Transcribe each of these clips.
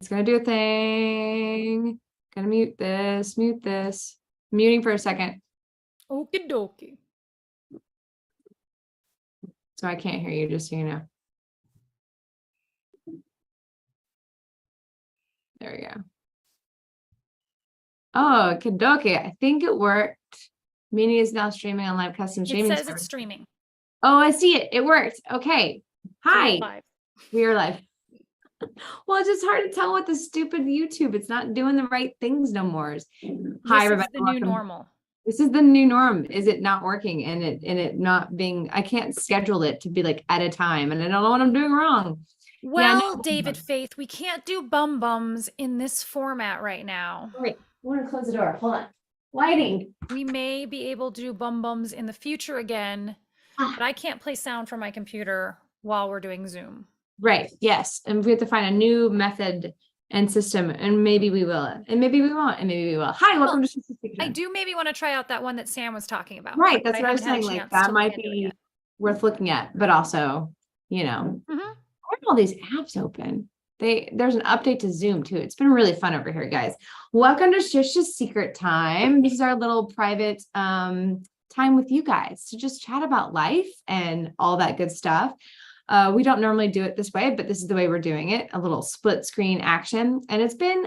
It's gonna do a thing. Gonna mute this, Muting for a second. Okie dokie. So I can't hear you, just so you know. There we go. Oh, Kadoki, I think it worked. Meanie is now streaming on live custom streaming. It says it's streaming. Oh, I see it. It worked. Okay. Hi. Live. We are live. Well, it's just hard to tell with the stupid YouTube. It's not doing the right things no more. Hi, everybody. This is the new normal. This is the new norm. Is it not working? And it not being, I can't schedule it to be like at a time, and I don't know what I'm doing wrong. Well, yeah, David Faith, we can't do bums in this format right now. Wait, I want to close the door. Hold on. Lighting. We may be able to do bums in the future again, but I can't play sound from my computer while we're doing Zoom. Right. Yes. And we have to find a new method and system, and maybe we will, and maybe we won't, and maybe we will. Hi, welcome to I do maybe want to try out that one that Sam was talking about. Right. That's what I was saying. Like that might be worth looking at, but also, you know, I have all these apps open. There's an update to Zoom too. It's been really fun over here, guys. Welcome to Shish's Secret Time. This is our little private time with you guys to just chat about life and all that good stuff. We don't normally do it this way, but this is the way we're doing it, a little split screen action. And that's been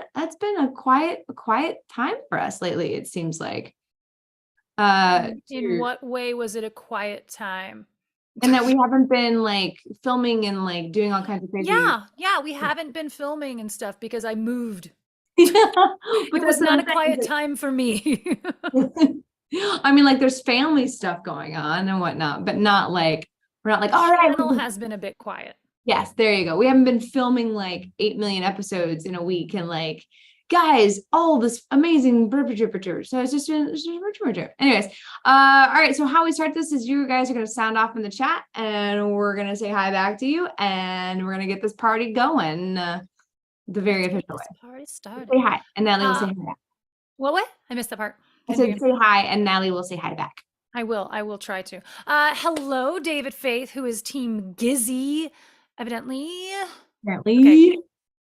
a quiet time for us lately, it seems like. In what way was it a quiet time? And that we haven't been like filming and like doing all kinds of crazy. Yeah, we haven't been filming and stuff because I moved. But it was not a quiet time for me. I mean, like there's family stuff going on and whatnot, but not like, we're not like, all right. The channel has been a bit quiet. Yes, there you go. We haven't been filming like 8 million episodes in a week and like, guys, all this amazing temperature. So it's just anyways. All right. So how we start this is you guys are going to sound off in the chat and we're going to say hi back to you and we're going to get this party going the very official way. Party started. Say hi and Natalie will say hi back. What? I missed that part. I said say hi and Natalie will say hi back. I will try to. Hello, David Faith, who is Team Gizzy, evidently. Okay.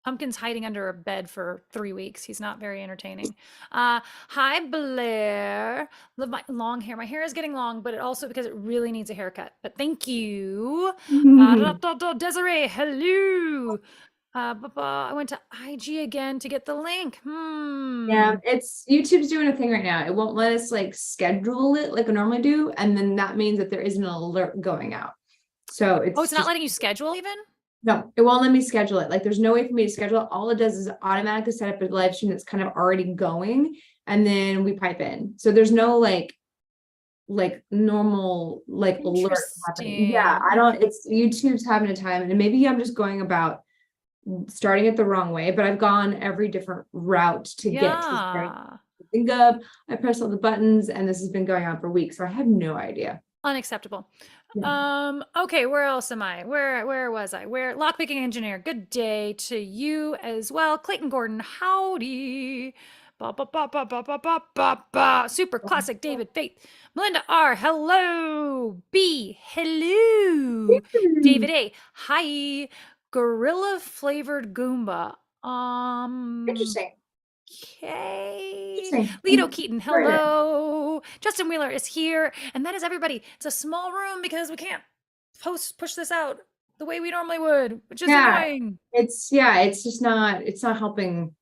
Pumpkin's hiding under a bed for 3 weeks. He's not very entertaining. Hi, Blair. Love my long hair. My hair is getting long, but it also because it really needs a haircut. But thank you. Desiree, hello. I went to IG again to get the link. Yeah, it's YouTube's doing a thing right now. It won't let us like schedule it like I normally do, and then that means that there isn't an alert going out. So it's not letting you schedule even? No, it won't let me schedule it. Like there's no way for me to schedule it. All it does is automatically set up a live stream that's kind of already going, and then we pipe in. So there's no like normal like alert happening. Yeah, it's YouTube's having a time, and maybe I'm just going about starting it the wrong way, but I've gone every different route to get to think of. I press all the buttons and this has been going on for weeks, so I have no idea. Unacceptable. Yeah. Okay, where else am I? Where was I? Lockpicking engineer, good day to you as well. Clayton Gordon, howdy. Super classic David Faith. Melinda R, hello. B, hello. David A, hi. Gorilla flavored Goomba. Interesting. Okay. Lido Keaton, hello. Justin Wheeler is here. And that is everybody. It's a small room because we can't push this out the way we normally would, which is annoying. It's just not, it's not helping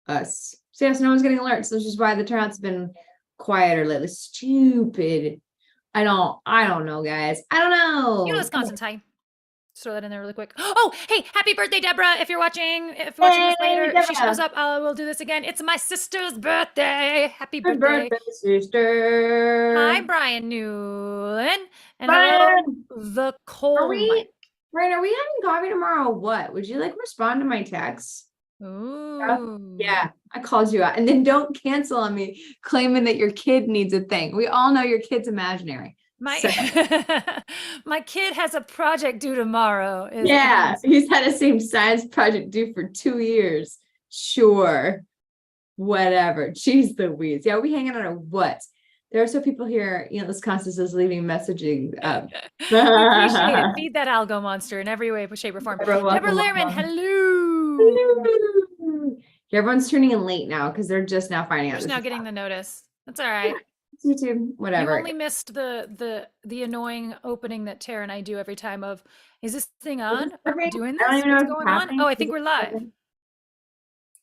us. So yes, no one's getting alerts, which is why the turnouts have been quieter lately. Stupid. I don't know, guys. I don't know. You know Wisconsin's high. Throw that in there really quick. Oh, hey, happy birthday, Deborah. If you're watching this later, Deborah. If she shows up, we'll do this again. It's my sister's birthday. Happy birthday, sister. Hi, Brian Newland. And hello, the cold mic. Brian, are we having coffee tomorrow or what? Would you like respond to my text? Ooh. Yeah, I called you out. And then don't cancel on me claiming that your kid needs a thing. We all know your kid's imaginary. My kid has a project due tomorrow. Yeah, he's had the same science project due for 2 years. Sure. Whatever. Jeez Louise. Yeah, we hanging out or what? There are some people here, Wisconsin is leaving messaging. Appreciate it. Feed that algo monster in every way, shape, or form. Deborah Lehrman, hello. Everyone's tuning in late now because they're just now finding out. Just now getting the notice. That's all right. Yeah, YouTube, whatever. You only missed the annoying opening that Tara and I do every time of, is this thing on? Are we doing this? I don't even know what's what's going happening. on? Oh, I think we're live.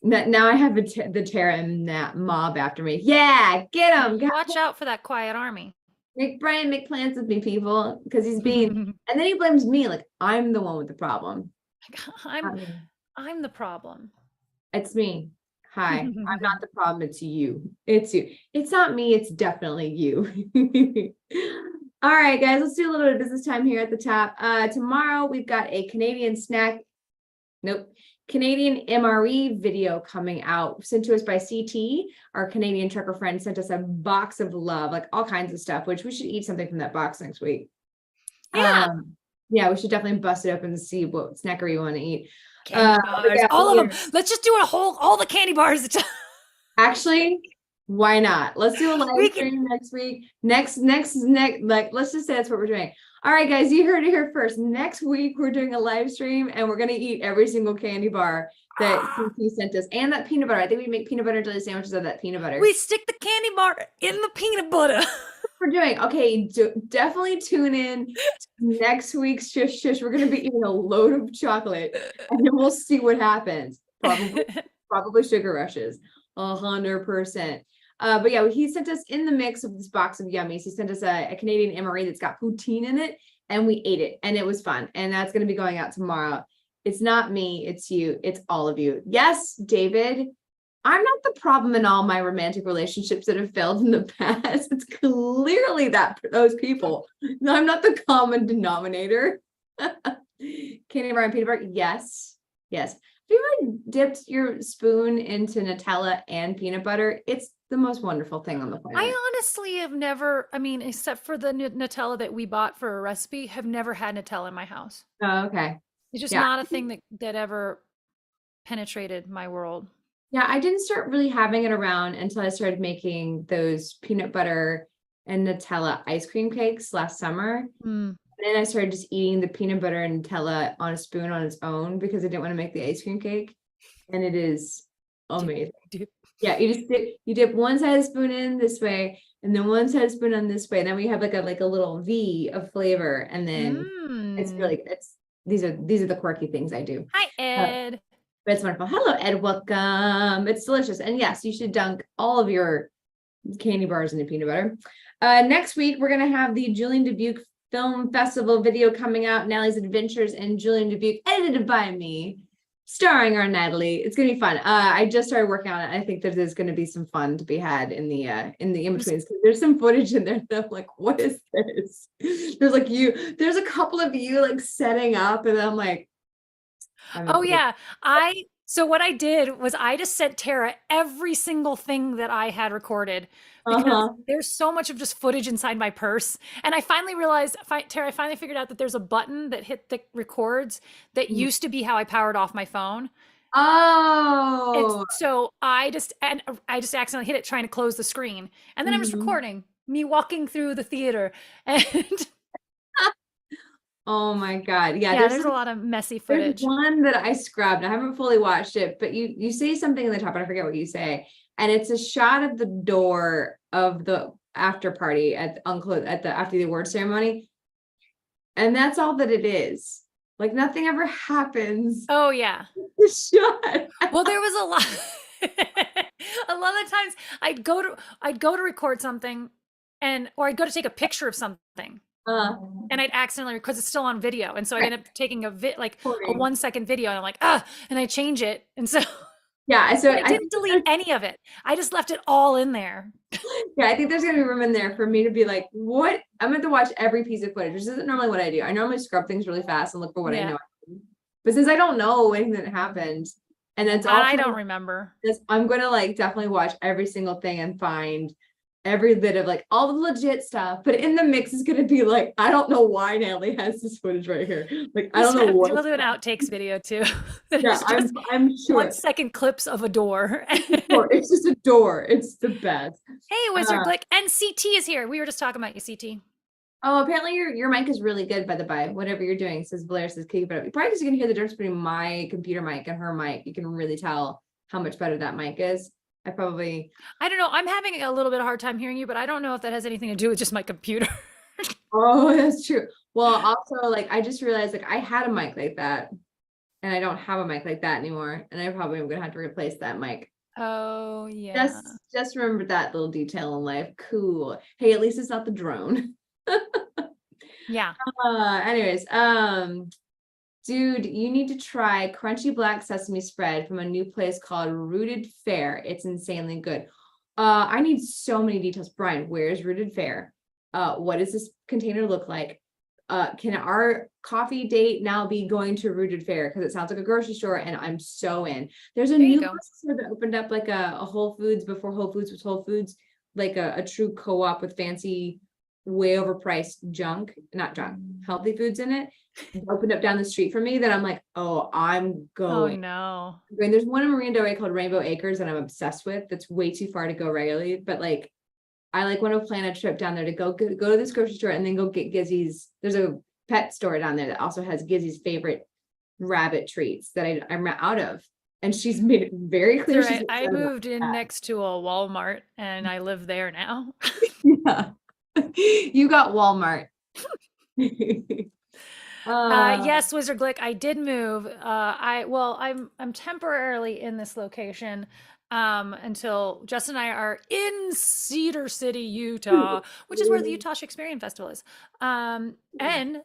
Now I have the Tara and that mob after me. Yeah, get him. Watch out for that quiet army. Make Brian make plans with me, people, because he's being, and then he blames me like I'm the one with the problem. I'm the problem. It's me. Hi, I'm not the problem. It's you. It's you. It's not me. It's definitely you. All right, guys, let's do a little bit of business time here at the top. Tomorrow we've got a Canadian MRE video coming out sent to us by CT. Our Canadian trucker friend sent us a box of love, like all kinds of stuff, which we should eat something from that box next week. Yeah. Yeah, we should definitely bust it open and see what snackery you want to eat. Bars, all of them. Let's just do all the candy bars. Actually, why not? Let's do a live stream next week. Next, like, let's just say that's what we're doing. All right, guys, you heard it here first. Next week, we're doing a live stream and we're going to eat every single candy bar that CT sent us and that peanut butter. I think we make peanut butter and jelly sandwiches of that peanut butter. We stick the candy bar in the peanut butter. We're doing okay. Definitely tune in to next week's Shush Shush. We're going to be eating a load of chocolate and then we'll see what happens. Probably sugar rushes. 100%. But yeah, he sent us in the mix of this box of yummies. He sent us a Canadian MRE that's got poutine in it, and we ate it, and it was fun. And that's going to be going out tomorrow. It's not me, it's you, it's all of you. Yes, David, I'm not the problem in all my romantic relationships that have failed in the past. It's clearly those people. I'm not the common denominator. Candy bar and peanut butter, yes. Have you ever dipped your spoon into Nutella and peanut butter? It's the most wonderful thing on the planet. I honestly have never, except for the Nutella that we bought for a recipe, have never had Nutella in my house. Oh, okay. It's just not a thing that ever penetrated my world. Yeah, I didn't start really having it around until I started making those peanut butter and Nutella ice cream cakes last summer. And then I started just eating the peanut butter and Nutella on a spoon on its own because I didn't want to make the ice cream cake. And it is amazing. Yeah, you dip one side of the spoon in this way, and then one side of the spoon on this way. And then we have like a little V of flavor. And then these are the quirky things I do. Hi, Ed. But it's wonderful. Hello, Ed. Welcome. It's delicious. And yes, you should dunk all of your candy bars into peanut butter. Next week, we're going to have the Julian Dubuque Film Festival video coming out, Natalie's Adventures in Julian Dubuque, edited by me, starring our Natalie. It's gonna be fun. I just started working on it. I think that there's gonna be some fun to be had in the in-betweens. There's some footage in there that I'm like, what is this? There's a couple of you like setting up, and I'm like, oh yeah. So what I did was I just sent Tara every single thing that I had recorded because there's so much of just footage inside my purse. And I finally realized, Tara, I finally figured out that there's a button that hit the records that used to be how I powered off my phone. Oh. And so I just accidentally hit it trying to close the screen. And then I'm just recording me walking through the theater and oh my God. Yeah, there's a lot of messy footage. There's one that I scrubbed. I haven't fully watched it, but you say something in the top, and I forget what you say. And it's a shot of the door of the after party after the award ceremony. And that's all that it is. Like nothing ever happens. Oh yeah. The shot. Well, there was a lot of times I'd go to record something or I'd go to take a picture of something. And I'd accidentally, because it's still on video. And so I ended up taking a 1 second video and I'm like, and I change it. And so so I didn't delete any of it. I just left it all in there. Yeah, I think there's gonna be room in there for me to be like, what? I'm going to watch every piece of footage, which isn't normally what I do. I normally scrub things really fast and look for what I know. But since I don't know anything that happened, and that's all I don't remember. I'm gonna like definitely watch every single thing and find every bit of like all the legit stuff, but in the mix is going to be like, I don't know why Natalie has this footage right here. Like, I don't know what. We'll do an outtakes video too. Yeah, I'm sure. 1 second clips of a door. It's just a door. It's the best. Hey, Wizard Blick. And CT is here. We were just talking about you, CT. Oh, apparently your mic is really good, by the by. Whatever you're doing, says Blair, says keep it up. Probably because you can hear the difference between my computer mic and her mic. You can really tell how much better that mic is. I don't know. I'm having a little bit of a hard time hearing you, but I don't know if that has anything to do with just my computer. Oh, that's true. Well, also like, I just realized like I had a mic like that and I don't have a mic like that anymore. And I probably am going to have to replace that mic. Oh yeah. Just remember that little detail in life. Cool. Hey, at least it's not the drone. Yeah. Anyways, dude, you need to try crunchy black sesame spread from a new place called Rooted Fare. It's insanely good. I need so many details. Brian, where's Rooted Fare? What does this container look like? Can our coffee date now be going to Rooted Fare? Because it sounds like a grocery store and I'm so in. There's a new store that opened up like a Whole Foods before Whole Foods was Whole Foods, like a true co-op with fancy, way overpriced healthy foods in it. Opened up down the street from me that I'm like, oh, I'm going. Oh no. And there's one in Marina Del Rey called Rainbow Acres that I'm obsessed with. That's way too far to go regularly, but like I like want to plan a trip down there to go to this grocery store and then go get Gizzy's. There's a pet store down there that also has Gizzy's favorite rabbit treats that I'm out of. And she's made it very clear. Right. I moved in next to a Walmart and I live there now. Yeah. You got Walmart. Yes, Wizard Glick, I did move. I'm temporarily in this location until Justin and I are in Cedar City, Utah, which is where the Utah Shakespearean Festival is, and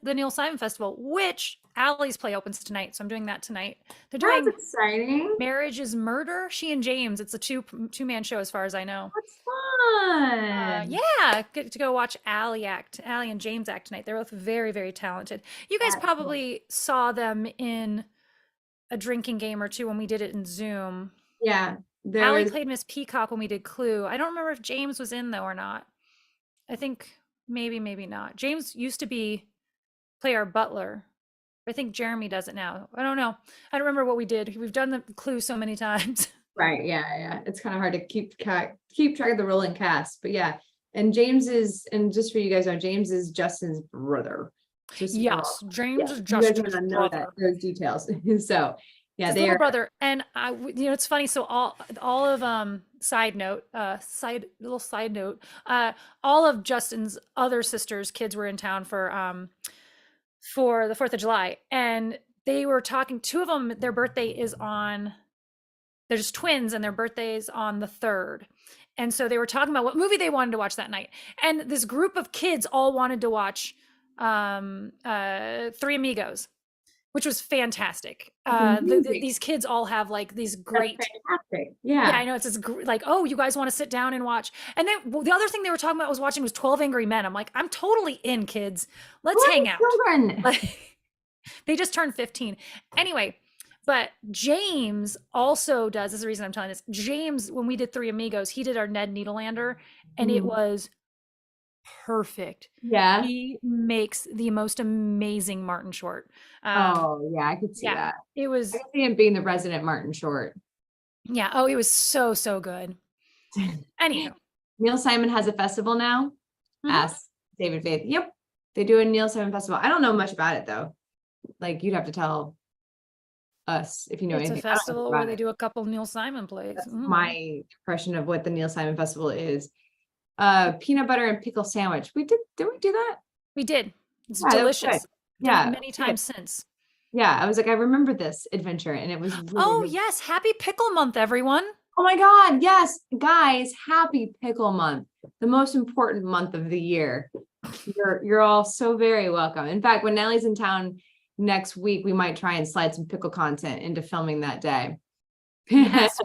the Neil Simon Festival, which Allie's play opens tonight. So I'm doing that tonight. They're doing That's exciting. Marriage is Murder. She and James. It's a two-man show as far as I know. That's fun. Yeah, get to go watch Allie and James act tonight. They're both very, very talented. You guys probably saw them in a drinking game or two when we did it in Zoom. Yeah. Allie played Miss Peacock when we did Clue. I don't remember if James was in though or not. I think maybe not. James used to play our butler. I think Jeremy does it now. I don't know. I don't remember what we did. We've done the Clue so many times. Right. Yeah. It's kind of hard to keep track of the rolling cast, but yeah. And James is, and just for you guys know, James is Justin's brother. Yes, James is Justin's brother. Those details. So yeah, his little brother. And it's funny. So all of side note, all of Justin's other sisters' kids were in town for the 4th of July, and they were talking. Two of them, their birthday is on. They're just twins, and their birthday is on the 3rd. And so they were talking about what movie they wanted to watch that night. And this group of kids all wanted to watch Three Amigos, which was fantastic. These kids all have like these great. That's fantastic. Yeah. I know, it's this like, oh, you guys want to sit down and watch. And then the other thing they were talking about was 12 Angry Men. I'm like, I'm totally in, kids. Let's hang out. They just turned 15. Anyway, but James also does, this is the reason I'm telling this. James, when we did Three Amigos, he did our Ned Needlelander, and it was perfect. Yeah. He makes the most amazing Martin Short. I could see that. It was. I could see him being the resident Martin Short. Yeah. Oh, it was so good. Anyhow. Neil Simon has a festival now. Ask David Faith. Yep. They do a Neil Simon festival. I don't know much about it though. Like, you'd have to tell us if you know anything. It's a festival where they do a couple Neil Simon plays. That's my impression of what the Neil Simon Festival is. Peanut butter and pickle sandwich. Did we do that? We did. It's delicious. Yeah, many times since. Yeah, I was like, I remember this adventure, and it was really yes, happy pickle month, everyone. Oh my God, yes, guys, happy pickle month, the most important month of the year. You're all so very welcome. In fact, when Natalie's in town next week, we might try and slide some pickle content into filming that day. Yes.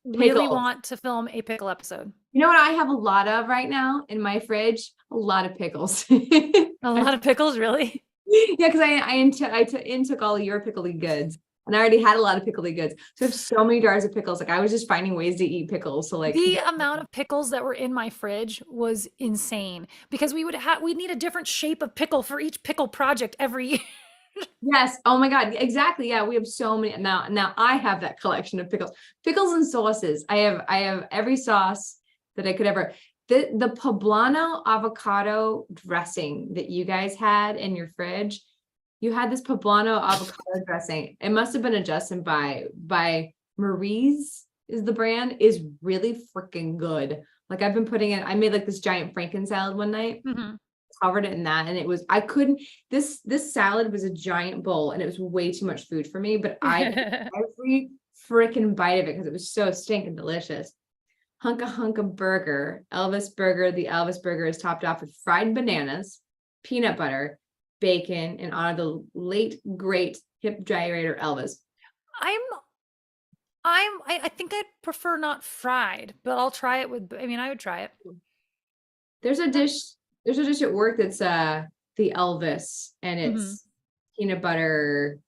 Really want to film a pickle episode. You know what I have a lot of right now in my fridge? A lot of pickles. A lot of pickles, really? Yeah, because I took all of your pickly goods, and I already had a lot of pickly goods. So I have so many jars of pickles. Like, I was just finding ways to eat pickles. So like, the amount of pickles that were in my fridge was insane, because we'd need a different shape of pickle for each pickle project every year. Yes. Oh my God. Exactly. Yeah. We have so many now. I have that collection of pickles and sauces. I have every sauce that I could ever. The poblano avocado dressing that you guys had in your fridge. You had this poblano avocado dressing. It must have been a Justin by Marie's is the brand, is really freaking good. Like I've been putting it, I made like this giant franken salad one night, covered it in that, and it was, I couldn't, this salad was a giant bowl and it was way too much food for me, but I ate every freaking bite of it because it was so stinking delicious. Hunka burger, Elvis burger. The Elvis burger is topped off with fried bananas, peanut butter, bacon, in honor of the late great hip gyrator Elvis. I think I'd prefer not fried, but I'll try it with, I mean, I would try it. There's a dish at work that's the Elvis, and it's peanut butter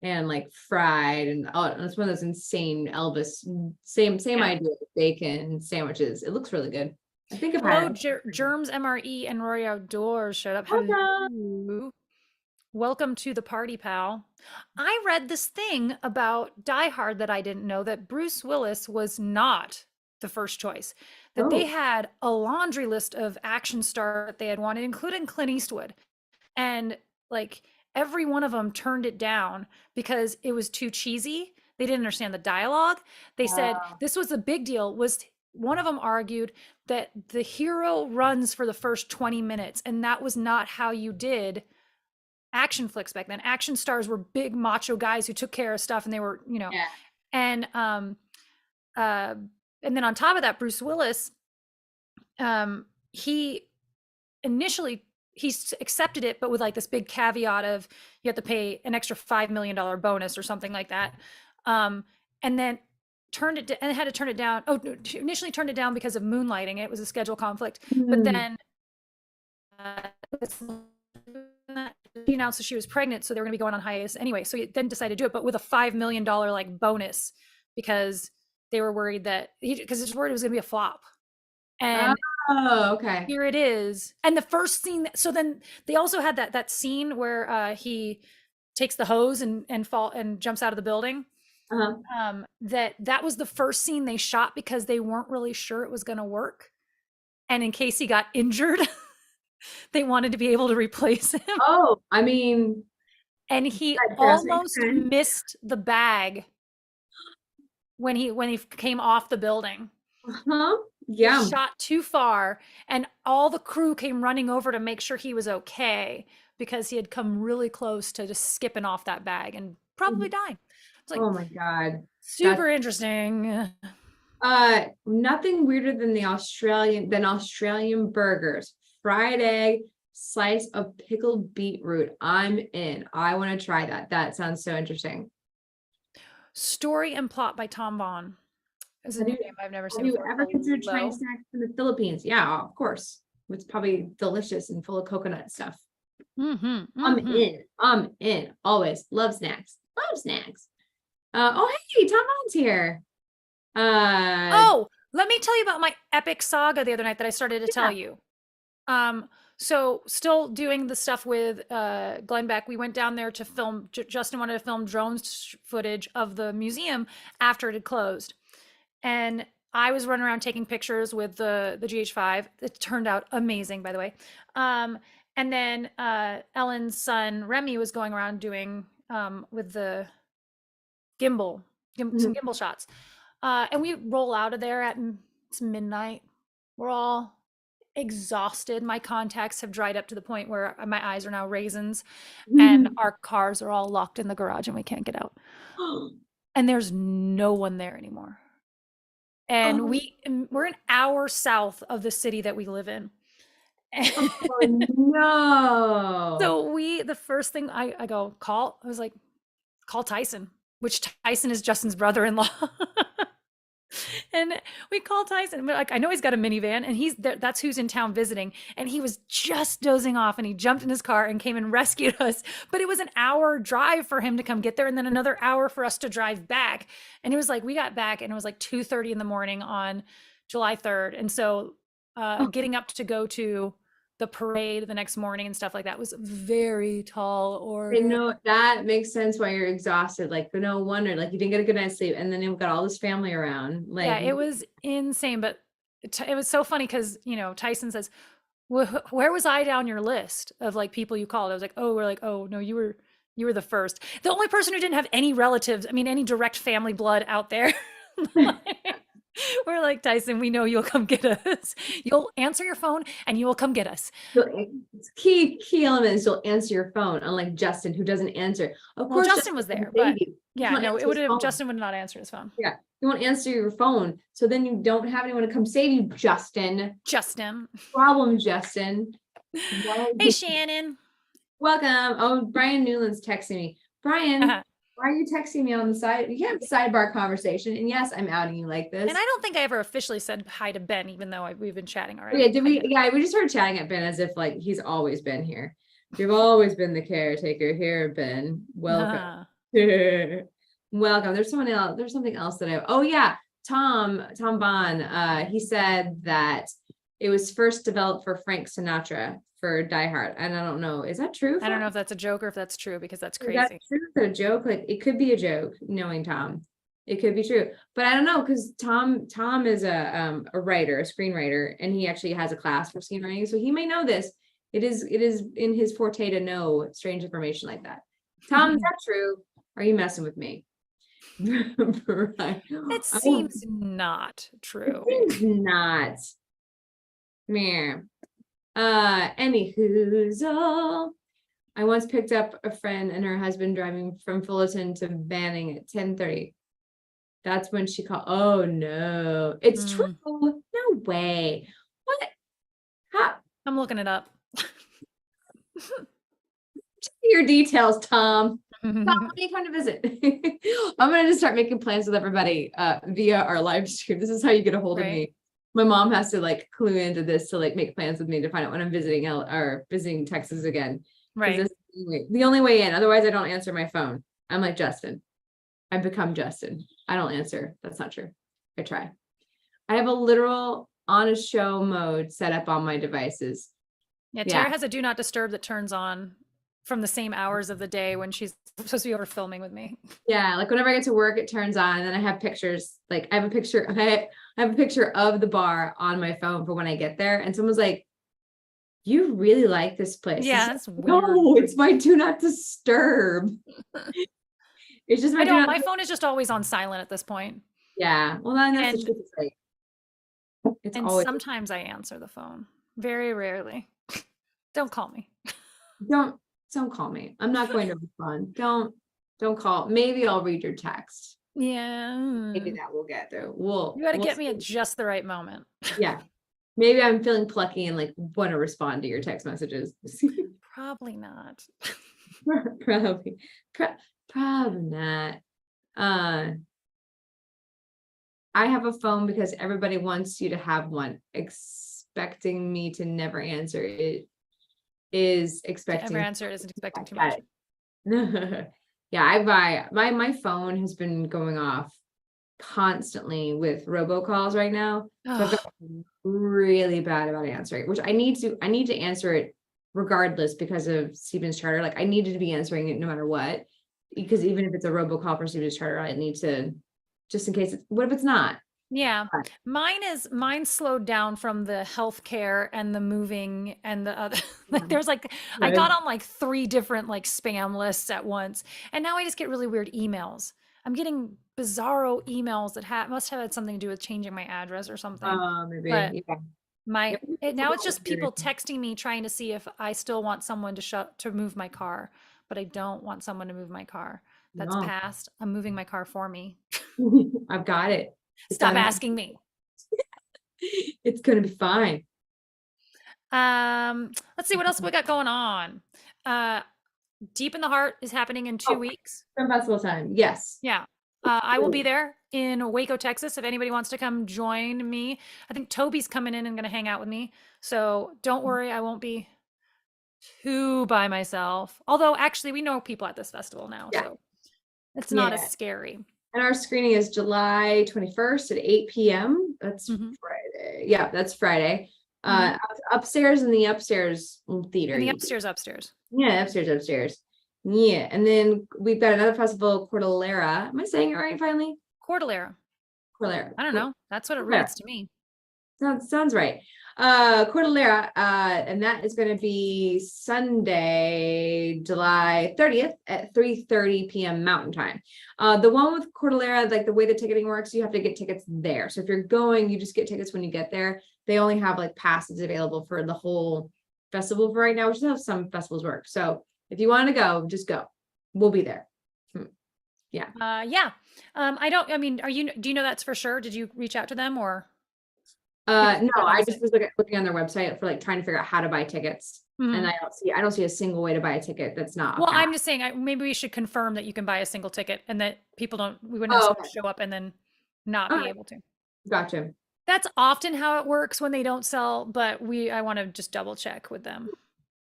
and like fried, and it's one of those insane Elvis, same idea, bacon sandwiches. It looks really good. I think I've had Germs MRE and Rory Outdoors showed up. Hello. Welcome to the party, pal. I read this thing about Die Hard that I didn't know, that Bruce Willis was not the first choice, that they had a laundry list of action stars that they had wanted, including Clint Eastwood. And like every one of them turned it down because it was too cheesy. They didn't understand the dialogue. They said this was a big deal. One of them argued that the hero runs for the first 20 minutes, and that was not how you did action flicks back then. Action stars were big macho guys who took care of stuff, and they were, and then on top of that, Bruce Willis, he initially accepted it, but with like this big caveat of you have to pay an extra $5 million bonus or something like that, and then had to turn it down. Initially turned it down because of moonlighting. It was a schedule conflict, but then she announced that she was pregnant, so they were going to be going on hiatus anyway. So he then decided to do it, but with a $5 million like bonus, because they were worried that because his word was going to be a flop. And okay, here it is. And the first scene. So then they also had that scene where he takes the hose and jumps out of the building. That was the first scene they shot because they weren't really sure it was going to work, and in case he got injured, they wanted to be able to replace him. I mean, and he almost missed the bag when he came off the building. Yeah, he shot too far, and all the crew came running over to make sure he was okay because he had come really close to just skipping off that bag and probably dying. Like, oh my god, super interesting. Nothing weirder than Australian burgers. Fried egg, slice of pickled beetroot. I'm in. I want to try that. That sounds so interesting. Story and Plot by Tom Vaughn is a new name I've never seen before. Have you ever considered trying snacks from the Philippines? Yeah, of course. It's probably delicious and full of coconut stuff. I'm in. Always love snacks. Oh, hey, Tom Vaughn's here. Let me tell you about my epic saga the other night that I started to tell you. So still doing the stuff with Glenn Beck. We went down there to film. Justin wanted to film drone footage of the museum after it had closed, and I was running around taking pictures with the GH5. It turned out amazing, by the way. And then Ellen's son Remy was going around doing with the gimbal, some gimbal shots. And we roll out of there at midnight. We're all exhausted. My contacts have dried up to the point where my eyes are now raisins, and our cars are all locked in the garage and we can't get out. And there's no one there anymore. And we're an hour south of the city that we live in. No. So the first thing I was like, call Tyson, which Tyson is Justin's brother-in-law. And we called Tyson. We're like, I know he's got a minivan, and that's who's in town visiting. And he was just dozing off, and he jumped in his car and came and rescued us. But it was an hour drive for him to come get there, and then another hour for us to drive back. And it was like, we got back and it was like 2:30 in the morning on July 3rd. And so getting up to go to the parade the next morning and stuff like that was very tall order. I know that makes sense why you're exhausted. Like, no wonder, like you didn't get a good night's sleep, and then you've got all this family around. Like, yeah, it was insane. But it was so funny because Tyson says, "Where was I down your list of like people you called?" I was like, "Oh, we're like, oh no, you You were the first. The only person who didn't have any relatives, I mean, any direct family blood out there. We're like, Tyson, we know you'll come get us. You'll answer your phone and you will come get us. Key element is you'll answer your phone, unlike Justin, who doesn't answer. Of course, Justin was there, but yeah, no, it would have. Justin would not answer his phone. Yeah, you won't answer your phone, so then you don't have anyone to come save you, Justin. Problem, Justin. Hey, Shannon. Welcome. Oh, Brian Newland's texting me. Brian, why are you texting me on the side? You have a sidebar conversation. And yes, I'm outing you like this. And I don't think I ever officially said hi to Ben, even though we've been chatting already. Yeah, we just started chatting at Ben as if like he's always been here. You've always been the caretaker here, Ben. Welcome. Welcome. There's someone else. There's something else that oh yeah, Tom Bond. He said that it was first developed for Frank Sinatra for Die Hard. And I don't know, is that true? I don't know if that's a joke or if that's true, because that's crazy. Is that true? Is that a joke? Like it could be a joke, knowing Tom. It could be true, but I don't know, because Tom is a writer, a screenwriter, and he actually has a class for screenwriting, so he may know this. It is in his forte to know strange information like that. Tom, is that true? Are you messing with me? Right. It seems not true. It seems not. Man. Anywho, I once picked up a friend and her husband driving from Fullerton to Banning at 10:30. That's when she called. Oh no, it's true. No way. What? How? I'm looking it up. Your details, Tom. Tom, let me come to visit. I'm gonna just start making plans with everybody via our live stream. This is how you get a hold of me. My mom has to like clue into this to like make plans with me to find out when I'm visiting or visiting Texas again. Right. This is the only way in. Otherwise, I don't answer my phone. I'm like Justin. I've become Justin. I don't answer. That's not true. I try. I have a literal on a show mode set up on my devices. Yeah, Tara has a do not disturb that turns on from the same hours of the day when she's supposed to be over filming with me. Yeah, like whenever I get to work, it turns on, and then I have pictures. Like I have a picture of the bar on my phone for when I get there, and someone's like, "You really like this place?" Yeah, that's weird. No, it's my do not disturb. It's just my phone is just always on silent at this point. Yeah, well, that's the truth. It's always. Sometimes I answer the phone. Very rarely. Don't call me. Don't call me. I'm not going to respond. Don't call. Maybe I'll read your text. Yeah. Maybe that will get through. You got to get me at just the right moment. Yeah. Maybe I'm feeling plucky and like want to respond to your text messages. Probably not. Probably not. I have a phone because everybody wants you to have one. Expecting me to never answer it is expecting. Never answer it isn't expecting too much. Yeah, my phone has been going off constantly with robocalls right now. So I've gotten really bad about answering, which I need to answer it regardless because of Stephen's charter. Like I needed to be answering it no matter what, because even if it's a robocall for Stephen's charter, I need to, just in case what if it's not? Yeah, mine slowed down from the healthcare and the moving and the other. Like there's like I got on like 3 different like spam lists at once, and now I just get really weird emails. I'm getting bizarro emails that must have had something to do with changing my address or something. Maybe. But now it's just people texting me trying to see if I still want someone to move my car, but I don't want someone to move my car. That's past. I'm moving my car for me. I've got it. Stop asking me. It's gonna be fine. Let's see what else we got going on. Deep in the Heart is happening in 2 weeks. Film festival time. Yes. Yeah. I will be there in Waco, Texas. If anybody wants to come join me, I think Toby's coming in and going to hang out with me. So don't worry, I won't be too by myself. Although actually we know people at this festival now, so it's not as scary. And our screening is July 21st at 8 p.m. That's Friday. Yeah, that's Friday. Upstairs in the upstairs theater. In the upstairs. Yeah, upstairs. Yeah, and then we've got another festival, Cordillera. Am I saying it right finally? Cordillera. I don't know. That's what it reads to me. Sounds right. Cordillera, and that is going to be Sunday, July 30th at 3:30 p.m. Mountain Time. The one with Cordillera, like the way the ticketing works, you have to get tickets there. So if you're going, you just get tickets when you get there. They only have like passes available for the whole festival for right now, which is how some festivals work. So if you want to go, just go. We'll be there. Yeah. Yeah. Do you know that's for sure? Did you reach out to them or? No, I just was looking on their website for like trying to figure out how to buy tickets. And I don't see a single way to buy a ticket that's not. Well, I'm just saying, maybe we should confirm that you can buy a single ticket and that we wouldn't show up and then not be able to. Gotcha. That's often how it works when they don't sell, but I want to just double check with them.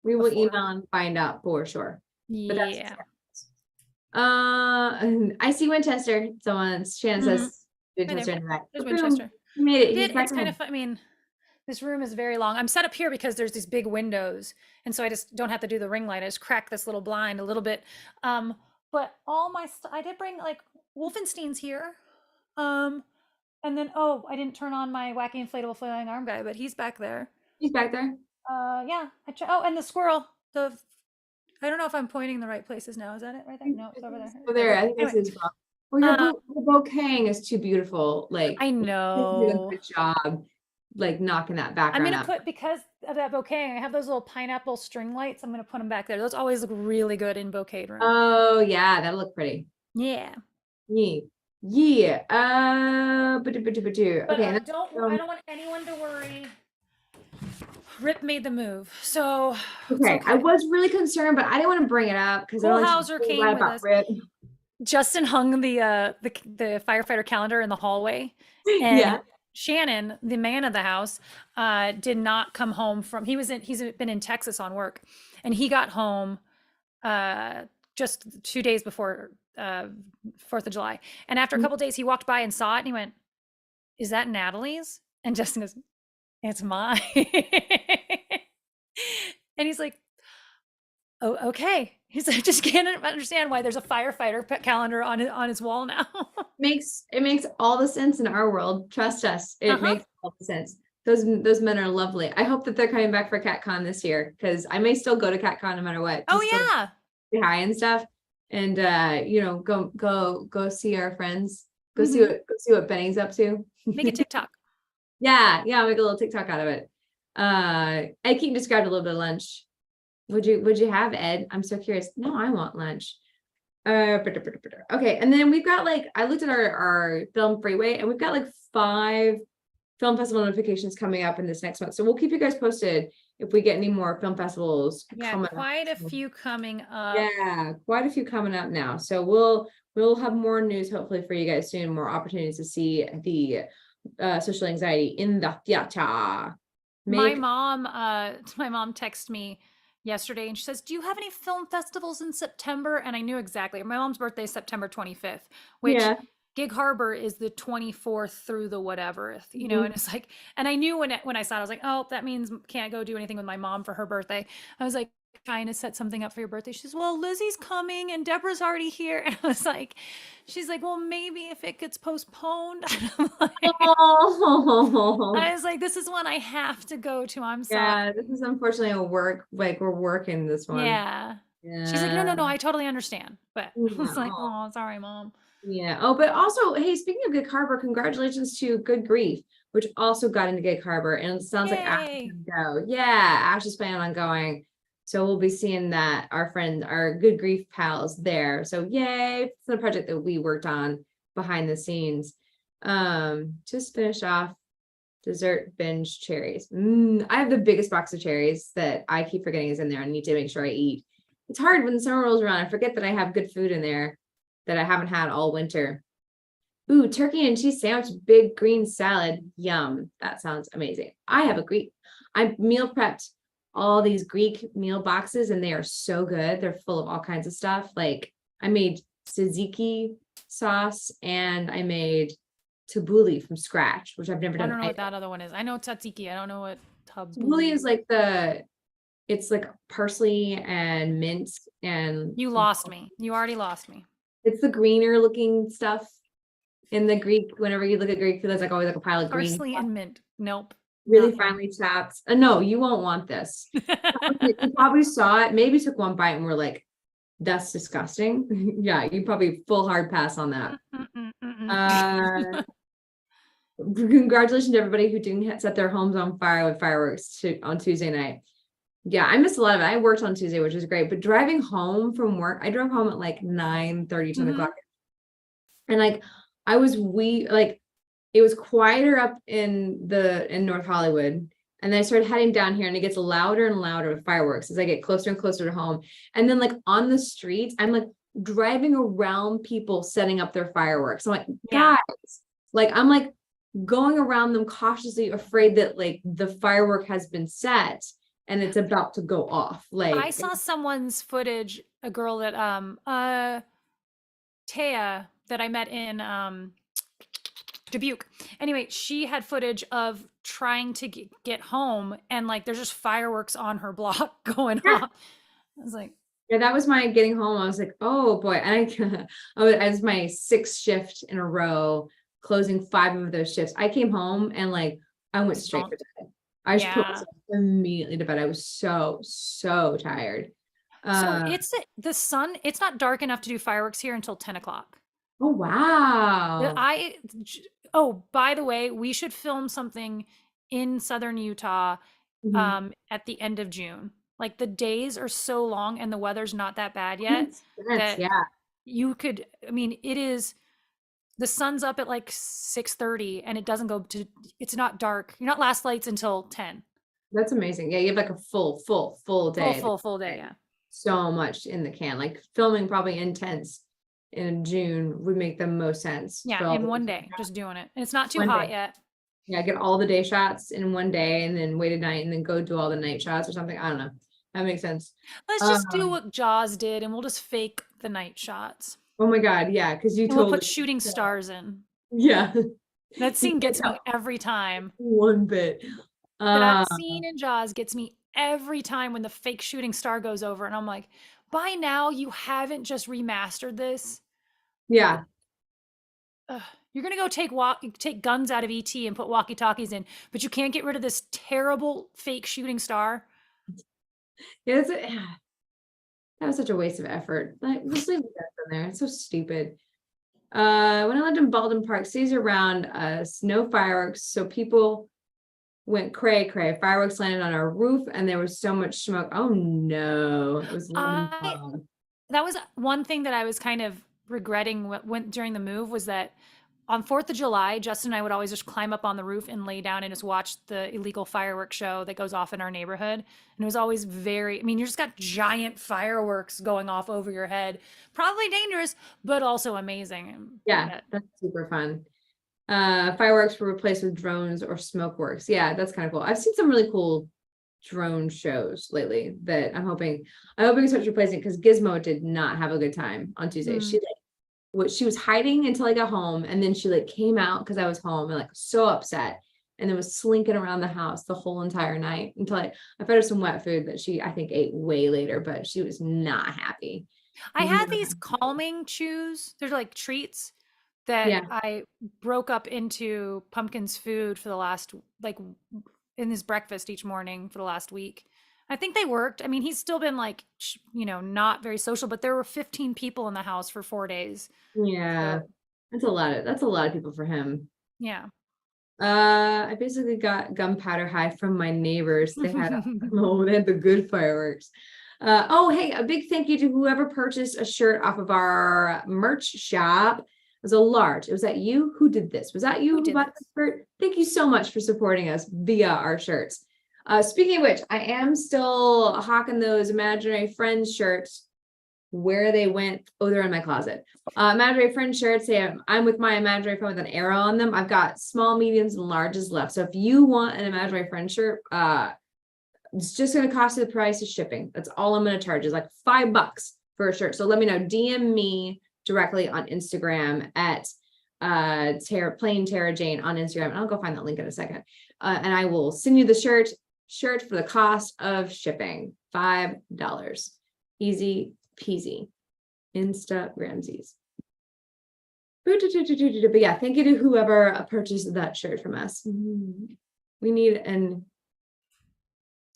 We will email and find out for sure. Yeah. I see Winchester. Shannon says Winchester. There's Winchester. He made it. It's kind of fun. I mean, this room is very long. I'm set up here because there's these big windows, and so I just don't have to do the ring light. I just crack this little blind a little bit. But all my I did bring like Wolfenstein's here. And then I didn't turn on my wacky inflatable flailing arm guy, but he's back there. He's back there. Yeah. And the squirrel. I don't know if I'm pointing the right places now. Is that it right there? No, it's over there. Over there. I think this is wrong. Well, your bouqueting is too beautiful. Like I know. You did a good job, like knocking that background. I'm gonna put, because of that bouqueting, I have those little pineapple string lights. I'm gonna put them back there. Those always look really good in bouquet room. Oh yeah, that'll look pretty. Yeah. Yeah. Okay. I don't want anyone to worry. Rip made the move, so okay. I was really concerned, but I didn't want to bring it up because Hauser came with us. Justin hung the firefighter calendar in the hallway, and Shannon, the man of the house, did not come home from. He's been in Texas on work, and he got home just 2 days before 4th of July. And after a couple days, he walked by and saw it, and he went, "Is that Natalie's?" And Justin goes, "It's mine." And he's like, "Oh, okay." He's like, "Just can't understand why there's a firefighter calendar on his wall now." It makes all the sense in our world. Trust us. It makes all the sense. Those men are lovely. I hope that they're coming back for CatCon this year, because I may still go to CatCon no matter what. Oh yeah. Say hi and stuff. And go see our friends. Go see what Benny's up to. Make a TikTok. Yeah, make a little TikTok out of it. Ed Keaton described a little bit of lunch. Would you have, Ed? I'm so curious. No, I want lunch. Okay, and then we've got I looked at our film freeway, and we've got 5 film festival notifications coming up in this next month. So we'll keep you guys posted if we get any more film festivals. Yeah, quite a few coming up. Yeah, quite a few coming up now. So we'll have more news hopefully for you guys soon. More opportunities to see the social anxiety in the theater. My mom texted me yesterday and she says, "Do you have any film festivals in September?" And I knew exactly. My mom's birthday is September 25th, which Gig Harbor is the 24th through the whatever, and it's like, and I knew when I saw it, I was like, oh, that means can't go do anything with my mom for her birthday. I was like, trying to set something up for your birthday. She says, "Well, Lizzie's coming and Deborah's already here." And I was like, she's like, "Well, maybe if it gets postponed." I was like, this is one I have to go to. I'm sorry. Yeah, this is unfortunately a work, we're working this one. Yeah. She's like, no, I totally understand. But I was like, oh, sorry, Mom. Yeah. Oh, but also, hey, speaking of Gig Harbor, congratulations to Good Grief, which also got into Gig Harbor, and it sounds like Ash is gonna go. Yeah, Ash is planning on going. So we'll be seeing that our Good Grief pals there. So yay, it's a project that we worked on behind the scenes. Just finish off dessert binge cherries. I have the biggest box of cherries that I keep forgetting is in there. I need to make sure I eat. It's hard when the summer rolls around. I forget that I have good food in there that I haven't had all winter. Ooh, turkey and cheese sandwich, big green salad. Yum. That sounds amazing. I meal prepped all these Greek meal boxes, and they are so good. They're full of all kinds of stuff. Like I made tzatziki sauce, and I made tabbouleh from scratch, which I've never done. I don't know what that other one is. I know tzatziki. I don't know what tabbouleh is. It's like parsley and mint, and you lost me. You already lost me. It's the greener looking stuff in the Greek. Whenever you look at Greek food, there's always a pile of green parsley and mint. Nope. really finely chopped. No, you won't want this. You probably saw it, maybe took one bite and were like, that's disgusting. Yeah, you probably full hard pass on that. Congratulations to everybody who didn't set their homes on fire with fireworks on Tuesday night. Yeah, I missed a lot of it. I worked on Tuesday, which was great. But driving home from work, I drove home at like 9:30, 10 o'clock. And like it was quieter up in North Hollywood. And then I started heading down here and it gets louder and louder with fireworks as I get closer and closer to home. And then like on the streets, I'm like driving around people setting up their fireworks. I'm like, guys, like I'm like going around them cautiously, afraid that like the firework has been set and it's about to go off. Like I saw someone's footage, a girl that Taya that I met in Dubuque. Anyway, she had footage of trying to get home and like there's just fireworks on her block going off. I was like, yeah, that was my getting home. I was like, oh boy. And I was my 6th shift in a row, closing 5 of those shifts. I came home and like I went straight to bed. I just put myself immediately to bed. I was so tired. So it's the sun, it's not dark enough to do fireworks here until 10 o'clock. Oh, wow. Oh, by the way, we should film something in Southern Utah at the end of June. Like the days are so long and the weather's not that bad yet that you could, I mean, it is, the sun's up at like 6:30 and it doesn't go to, it's not dark. You're not last lights until 10. That's amazing. Yeah, you have like a full day. Full day, yeah. So much in the can. Like filming probably intense in June would make the most sense. Yeah, in one day, just doing it. And it's not too hot yet. Yeah, get all the day shots in one day and then wait a night and then go do all the night shots or something. I don't know. That makes sense. Let's just do what Jaws did and we'll just fake the night shots. Oh my God, yeah, because we'll put shooting stars in. Yeah. That scene gets me every time. One bit. That scene in Jaws gets me every time when the fake shooting star goes over and I'm like, by now you haven't just remastered this. Yeah. You're gonna go take guns out of ET and put walkie-talkies in, but you can't get rid of this terrible fake shooting star. Yeah, that was such a waste of effort. Like, just leave that in there. It's so stupid. When I lived in Baldwin Park, cities around us, no fireworks, so people went cray. Fireworks landed on our roof, and there was so much smoke. Oh no! It was that was one thing that I was kind of regretting when during the move was that on 4th of July, Justin and I would always just climb up on the roof and lay down and just watch the illegal fireworks show that goes off in our neighborhood. And it was always you just got giant fireworks going off over your head. Probably dangerous, but also amazing. Yeah, that's super fun. Fireworks were replaced with drones or smoke works. Yeah, that's kind of cool. I've seen some really cool drone shows lately that I'm hoping it starts replacing, because Gizmo did not have a good time on Tuesday. She was hiding until I got home, and then she like came out because I was home and like so upset, and then was slinking around the house the whole entire night until I fed her some wet food that she I think ate way later, but she was not happy. I had these calming chews. They're like treats that I broke up into Pumpkin's food for the last, like in his breakfast each morning for the last week. I think they worked. I mean, he's still been like, not very social, but there were 15 people in the house for 4 days. Yeah. So, that's a lot of people for him. Yeah. I basically got gunpowder high from my neighbors. They had they had the good fireworks. Hey, a big thank you to whoever purchased a shirt off of our merch shop. It was a large. Was that you? Who did this? Was that you who bought the shirt? Thank you so much for supporting us via our shirts. Speaking of which, I am still hawking those imaginary friends shirts. Where they went? Oh, they're in my closet. Imaginary friend shirts. I'm with my imaginary friend with an arrow on them. I've got small, mediums, and larges left. So if you want an imaginary friend shirt, it's just going to cost you the price of shipping. That's all I'm going to charge, is like $5 for a shirt. So let me know. DM me directly on Instagram at plain Tara Jayn on Instagram, and I'll go find that link in a second. And I will send you the shirt for the cost of shipping. $5. Easy peasy. Instagramsies. But yeah, thank you to whoever purchased that shirt from us. We need an.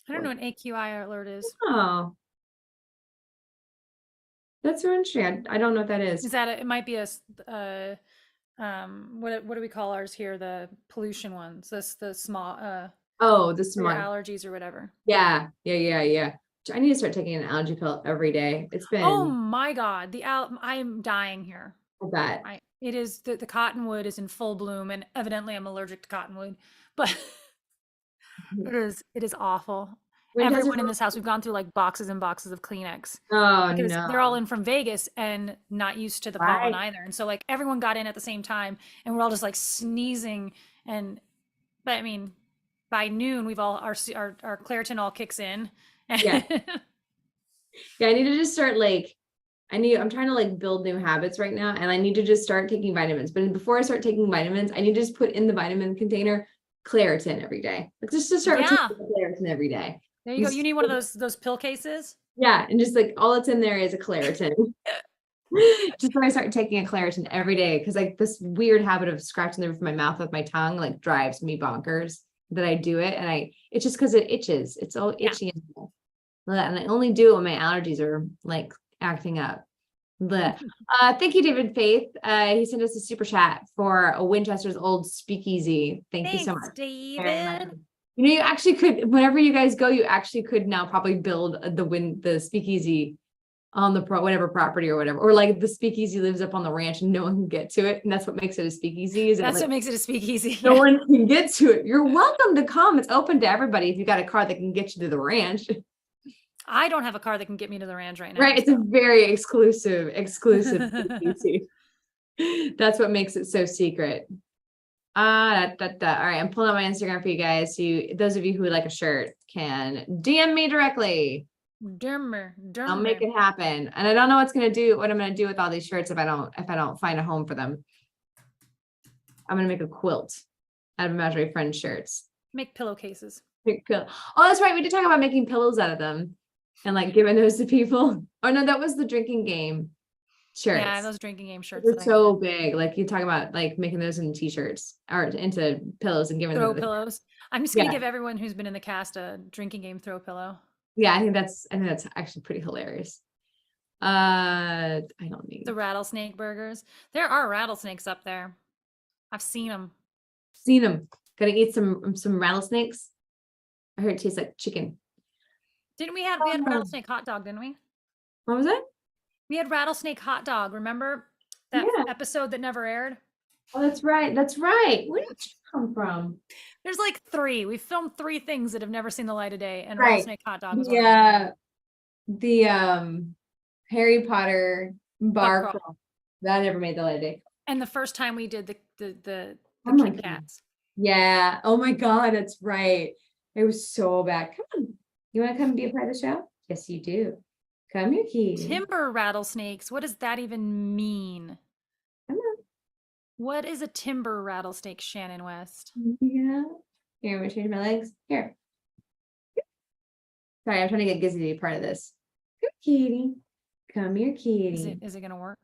I don't know what an AQI alert is. Oh. That's so interesting. I don't know what that is. Is that it might be a what do we call ours here? The pollution ones. The small Oh, the for your smart. allergies or whatever. Yeah. I need to start taking an allergy pill every day. It's been. Oh my God, I am dying here. I bet. It is the cottonwood is in full bloom, and evidently I'm allergic to cottonwood, but it is awful. Everyone in this house, we've gone through like boxes and boxes of Kleenex. Oh Because no. they're all in from Vegas and not used to the pollen either. And so like everyone got in at the same time and we're all just like sneezing but I mean by noon we've all our Claritin all kicks in. Yeah. Yeah, I need to just start like I'm trying to like build new habits right now, and I need to just start taking vitamins. But before I start taking vitamins, I need to just put in the vitamin container Claritin every day. Like just to start taking Claritin every day. There you go. You need one of those pill cases. Yeah, and just like all that's in there is a Claritin. Just when I start taking a Claritin every day, because like this weird habit of scratching the roof of my mouth with my tongue like drives me bonkers that I do it, and it's just because it itches. It's all itchy and I only do it when my allergies are like acting up. But thank you, David Faith. He sent us a super chat for a Winchester's Old Speakeasy. Thanks you so much, David. You know, you actually could, whenever you guys go, you actually could now probably build the speakeasy on the whatever property or whatever, or like the speakeasy lives up on the ranch and no one can get to it, and that's what makes it a speakeasy. That's what makes it a speakeasy. No one can get to it. You're welcome to come. It's open to everybody if you got a car that can get you to the ranch. I don't have a car that can get me to the ranch right now. Right. It's a very exclusive speakeasy. That's what makes it so secret. All right, I'm pulling up my Instagram for you guys. So those of you who would like a shirt can DM me directly. I'll make it happen. And I don't know what I'm gonna do with all these shirts if I don't find a home for them. I'm gonna make a quilt out of imaginary friend shirts. Make pillowcases. Oh, that's right. We did talk about making pillows out of them and like giving those to people. Oh no, that was the drinking game shirts. Yeah, those drinking game shirts. They're so big. Like you talk about like making those into t-shirts or into pillows and giving throw them pillows. I'm just gonna give everyone who's been in the cast a drinking game throw pillow. Yeah, I think that's actually pretty hilarious. I don't need the rattlesnake burgers. There are rattlesnakes up there. I've seen them. Gonna eat some rattlesnakes. I heard it tastes like chicken. Didn't we had rattlesnake hot dog, didn't we? What was it? We had rattlesnake hot dog. Remember that episode that never aired? Oh, that's right. Where did you come from? There's like 3. We filmed 3 things that have never seen the light of day, and rattlesnake hot dog was the Harry Potter bar crawl. That never made the light of day. And the first time we did the Kit Kats. Yeah. Oh my God, that's right. It was so bad. Come on. You want to come be a part of the show? Yes, you do. Come here, Keith. Timber rattlesnakes. What does that even mean? Come on. What is a timber rattlesnake, Shannon West? Yeah. Here, I'm going to change my legs. Here. Sorry, I'm trying to get Gizzy to be part of this. Come, kitty. Come here, kitty. Is it going to work?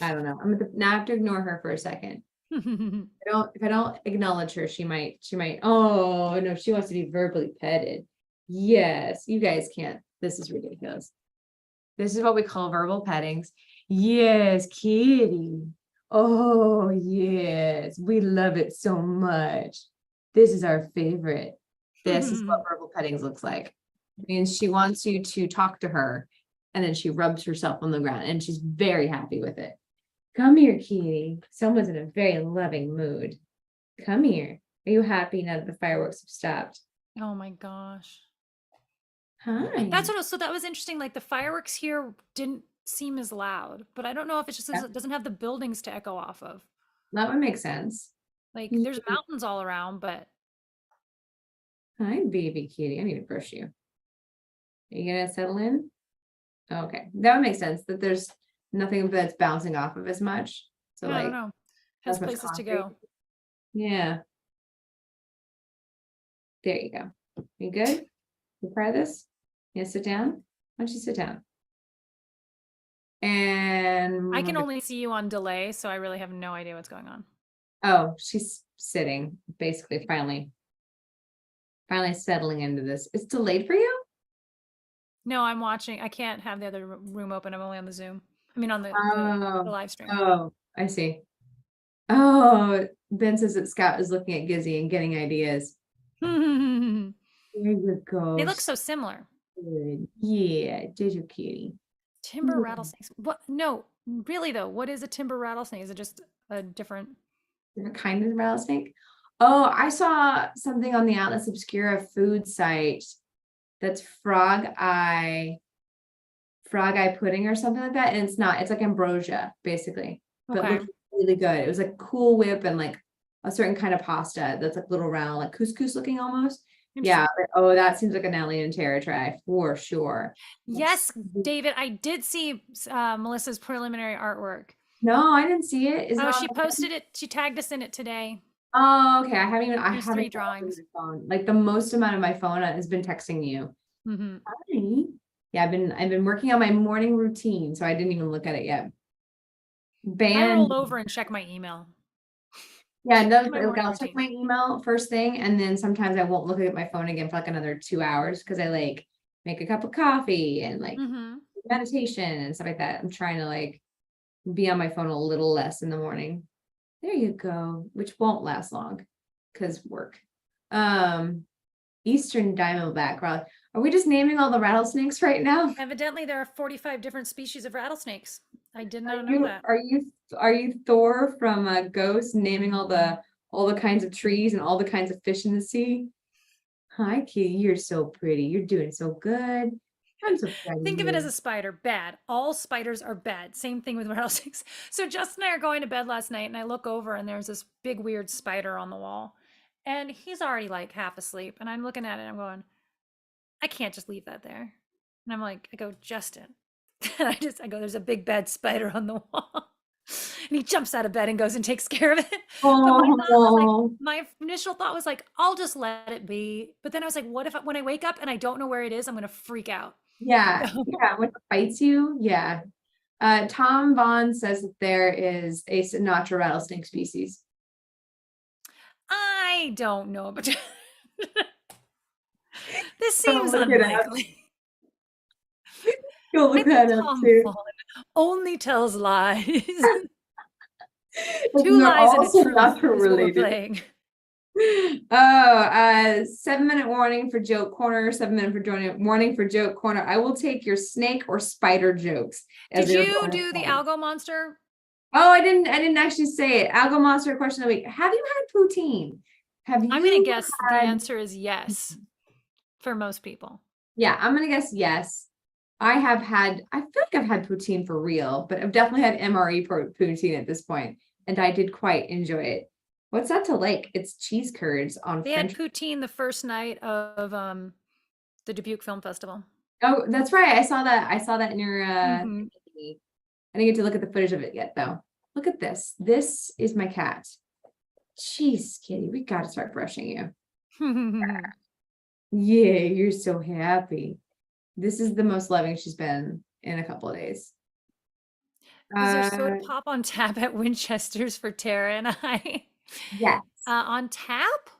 I don't know. I'm going to now have to ignore her for a second. If I don't acknowledge her, she might. Oh no, she wants to be verbally petted. Yes, you guys can't. This is ridiculous. This is what we call verbal pettings. Yes, kitty. Oh yes, we love it so much. This is our favorite. This is what verbal pettings looks like. It means she wants you to talk to her, and then she rubs herself on the ground, and she's very happy with it. Come here, kitty. Someone's in a very loving mood. Come here. Are you happy now that the fireworks have stopped? Oh my gosh. Hi. So that was interesting. Like the fireworks here didn't seem as loud, but I don't know if it's just it doesn't have the buildings to echo off of. That would make sense. Like there's mountains all around, but. Hi, baby kitty. I need to brush you. Are you gonna settle in? Okay, that would make sense that there's nothing that's bouncing off of as much. So I don't know. Has places to go. Yeah. There you go. You good? You try this? You sit down? Why don't you sit down? And I can only see you on delay, so I really have no idea what's going on. Oh, she's sitting, basically, finally. Finally settling into this. It's delayed for you? No, I'm watching. I can't have the other room open. I'm only on the Zoom. I mean, on the live stream. Oh, I see. Oh, Ben says that Scout is looking at Gizzy and getting ideas. There you go. They look so similar. Good. Yeah, did you, kitty? Timber rattlesnakes. What? No, really though. What is a timber rattlesnake? Is it just a different kind of rattlesnake? Oh, I saw something on the Atlas Obscura food site that's frog eye pudding or something like that. And it's not, it's like ambrosia, basically. But Okay. looks really good. It was like Cool Whip and like a certain kind of pasta that's like little round, like couscous looking almost. Yeah. Oh, that seems like an Ellie and Tara try for sure. Yes, David, I did see Melissa's preliminary artwork. No, I didn't see it. Is it she posted it. She tagged us in it today. Oh, okay. I haven't There's 3 drawings. Phone. Like the most amount of my phone has been texting you. Hi. Yeah, I've been working on my morning routine, so I didn't even look at it yet. I roll over and check my email. Yeah, no, I'll check my email first thing, and then sometimes I won't look at my phone again for like another 2 hours because I like make a cup of coffee and like meditation and stuff like that. I'm trying to like be on my phone a little less in the morning. There you go, which won't last long because work. Eastern Diamondback. Are we just naming all the rattlesnakes right now? Evidently, there are 45 different species of rattlesnakes. I did not know that. Are you Thor from Ghost naming all the kinds of trees and all the kinds of fish in the sea? Hi, Kitty. You're so pretty. You're doing so good. I'm so proud of you. Think of it as a spider. Bad. All spiders are bad. Same thing with rattlesnakes. So Justin and I are going to bed last night, and I look over, and there's this big weird spider on the wall, and he's already like half asleep, and I'm looking at it, and I'm going, I can't just leave that there. And I'm like, I go, Justin. And I go, there's a big bad spider on the wall. And he jumps out of bed and goes and takes care of it. But my initial thought was like, I'll just let it be. But then I was like, what if when I wake up and I don't know where it is, I'm going to freak out. Yeah. Yeah. When it bites you. Yeah. Tom Vaughn says that there is a Sinatra rattlesnake species. I don't know, but this seems unlikely. Go look that up too. Only tells lies. 2 lies and a truth not related. 7-minute warning for joke corner. 7-minute warning for joke corner. I will take your snake or spider jokes. Did you do the Algo monster? Oh, I didn't actually say it. Algo monster question of the week. Have you had poutine? Have you? I'm gonna guess the answer is yes for most people. Yeah, I'm gonna guess yes. I feel like I've had poutine for real, but I've definitely had MRE poutine at this point, and I did quite enjoy it. What's that to like? It's cheese curds on They had poutine the first night of the Dubuque Film Festival. Oh, that's right. I saw that in your I didn't get to look at the footage of it yet though. Look at this. This is my cat. Jeez, kitty, we gotta start brushing you. Yeah, you're so happy. This is the most loving she's been in a couple of days. Is there soda pop on tap at Winchester's for Tara and I? Yes. On tap?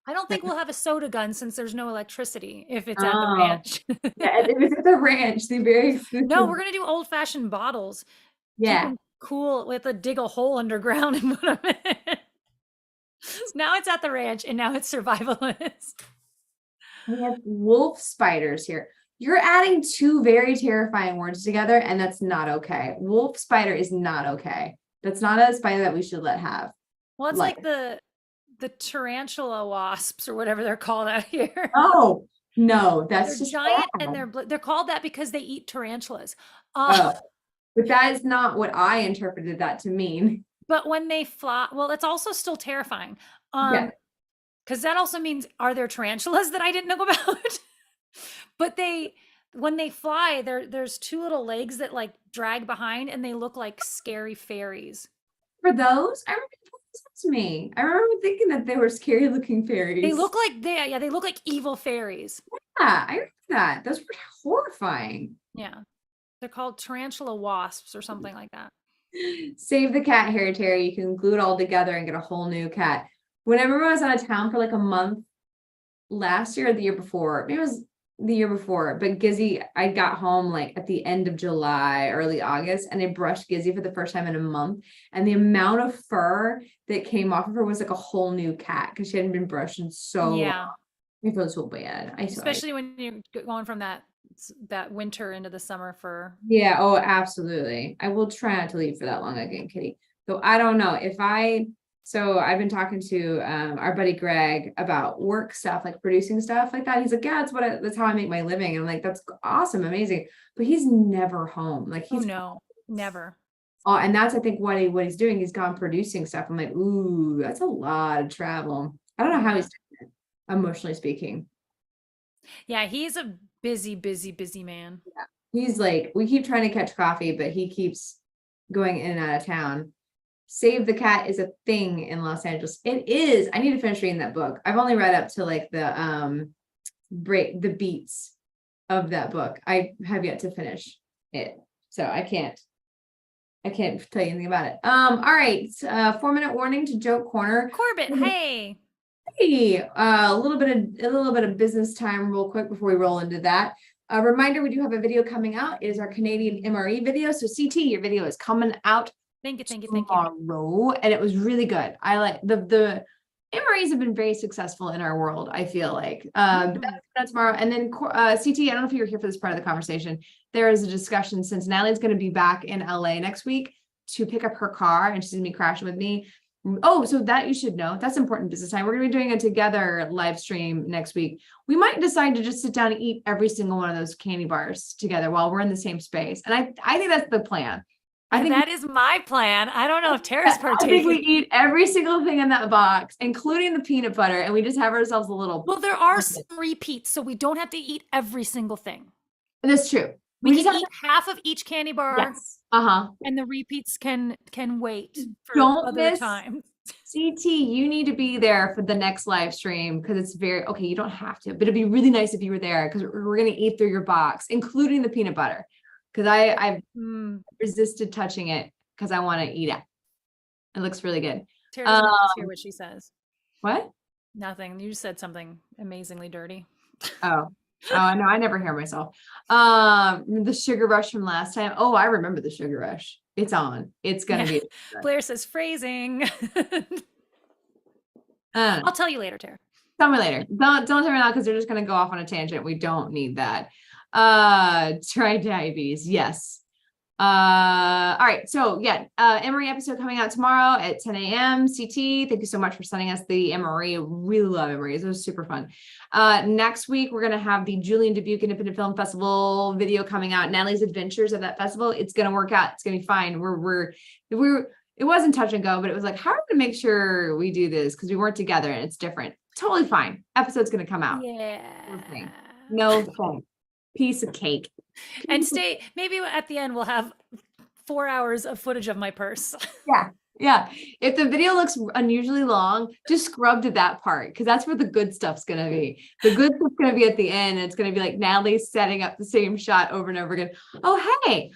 I don't think we'll have a soda gun since there's no electricity if it's at the ranch. Yeah, if it's at the ranch, they're very exclusive. No, we're gonna do old-fashioned bottles. Yeah. Keep them cool with dig a hole underground and put them in. Now it's at the ranch and now it's survivalist. We have wolf spiders here. You're adding 2 very terrifying words together, and that's not okay. Wolf spider is not okay. That's not a spider that we should let have. Well, it's like the tarantula wasps or whatever they're called out here. Oh no, that's just giant bad. And they're called that because they eat tarantulas. But that is not what I interpreted that to mean. But when they fly, well, it's also still terrifying. Because that also means, are there tarantulas that I didn't know about? But when they fly, there's 2 little legs that like drag behind, and they look like scary fairies. For those, I remember to me. I remember thinking that they were scary looking fairies. They look like they look like evil fairies. Yeah, I remember that. Those were horrifying. Yeah. They're called tarantula wasps or something like that. Save the cat hair, Terry. You can glue it all together and get a whole new cat. When everyone was out of town for like a month last year or the year before. Maybe it was the year before, but Gizzy, I got home like at the end of July, early August, and I brushed Gizzy for the first time in a month. And the amount of fur that came off of her was like a whole new cat because she hadn't been brushed in so long. I feel so bad. Especially when you're going from that winter into the summer fur. Yeah, oh, absolutely. I will try not to leave for that long again, Kitty. So I don't know if so I've been talking to our buddy Greg about work stuff, like producing stuff like that. He's like, yeah, that's how I make my living. And I'm like, that's awesome, amazing. But he's never home. Like he's never. Oh, and that's I think what he's doing. He's gone producing stuff. I'm like, ooh, that's a lot of travel. I don't know how he's doing it, emotionally speaking. Yeah, he's a busy man. Yeah. He's like, we keep trying to catch coffee, but he keeps going in and out of town. Save the Cat is a thing in Los Angeles. It is. I need to finish reading that book. I've only read up to like the beats of that book. I have yet to finish it. So I can't tell you anything about it. All right. 4-minute warning to joke corner. Corbett, hey. Hey, a little bit of business time real quick before we roll into that. A reminder, we do have a video coming out. It is our Canadian MRE video. So CT, your video is coming out Thank you. tomorrow, and it was really good. I like the MREs have been very successful in our world, I feel like. But that's tomorrow. And then CT, I don't know if you were here for this part of the conversation. There is a discussion since Natalie's going to be back in LA next week to pick up her car and she's going to be crashing with me. Oh, so that you should know. That's important business time. We're going to be doing a together live stream next week. We might decide to just sit down and eat every single one of those candy bars together while we're in the same space. And I think that's the plan. I think that is my plan. I don't know if Tara's partaking. I think we eat every single thing in that box, including the peanut butter, and we just have ourselves a little. Well, there are some repeats, so we don't have to eat every single thing. That's true. We can eat half of each candy bar. Yes. And the repeats can wait for other miss times. CT, you need to be there for the next live stream because it's okay. You don't have to, but it'd be really nice if you were there because we're going to eat through your box, including the peanut butter. Because I've resisted touching it because I want to eat it. It looks really good. Tara doesn't hear what she says. What? Nothing. You just said something amazingly dirty. Oh, no, I never hear myself. The sugar rush from last time. Oh, I remember the sugar rush. It's on. It's gonna be. Blair says phrasing. I'll tell you later, Tara. Tell me later. Don't tell me now because they're just gonna go off on a tangent. We don't need that. Try diabetes. Yes. All right. So yeah, Emory episode coming out tomorrow at 10 a.m. CT. Thank you so much for sending us the Emory. Really love Emory. It was super fun. Next week, we're going to have the Julian Dubuque Independent Film Festival video coming out. Natalie's adventures of that festival. It's going to work out. It's going to be fine. It wasn't touch and go, but it was like, how are we going to make sure we do this? Because we weren't together and it's different. Totally fine. Episode's going to come out. Yeah. No thing. Piece of cake. And maybe at the end we'll have 4 hours of footage of my purse. Yeah. If the video looks unusually long, just scrub to that part because that's where the good stuff's gonna be. The good stuff's gonna be at the end, and it's gonna be like Natalie setting up the same shot over and over again. Oh hey.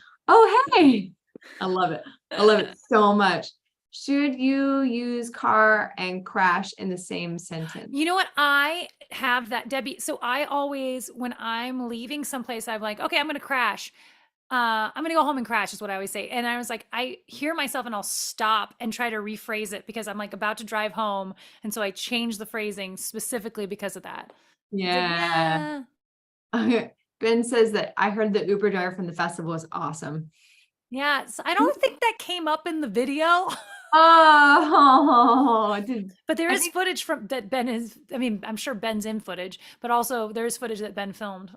I love it so much. Should you use car and crash in the same sentence? You know what? I have that, Debbie. So I always, when I'm leaving someplace, I'm like, okay, I'm going to crash. I'm going to go home and crash is what I always say. And I was like, I hear myself and I'll stop and try to rephrase it because I'm like about to drive home. And so I change the phrasing specifically because of that. Yeah. Ben says that I heard the Uber driver from the festival was awesome. Yeah. So I don't think that came up in the video. But there is footage from that Ben is. I mean, I'm sure Ben's in footage, but also there's footage that Ben filmed.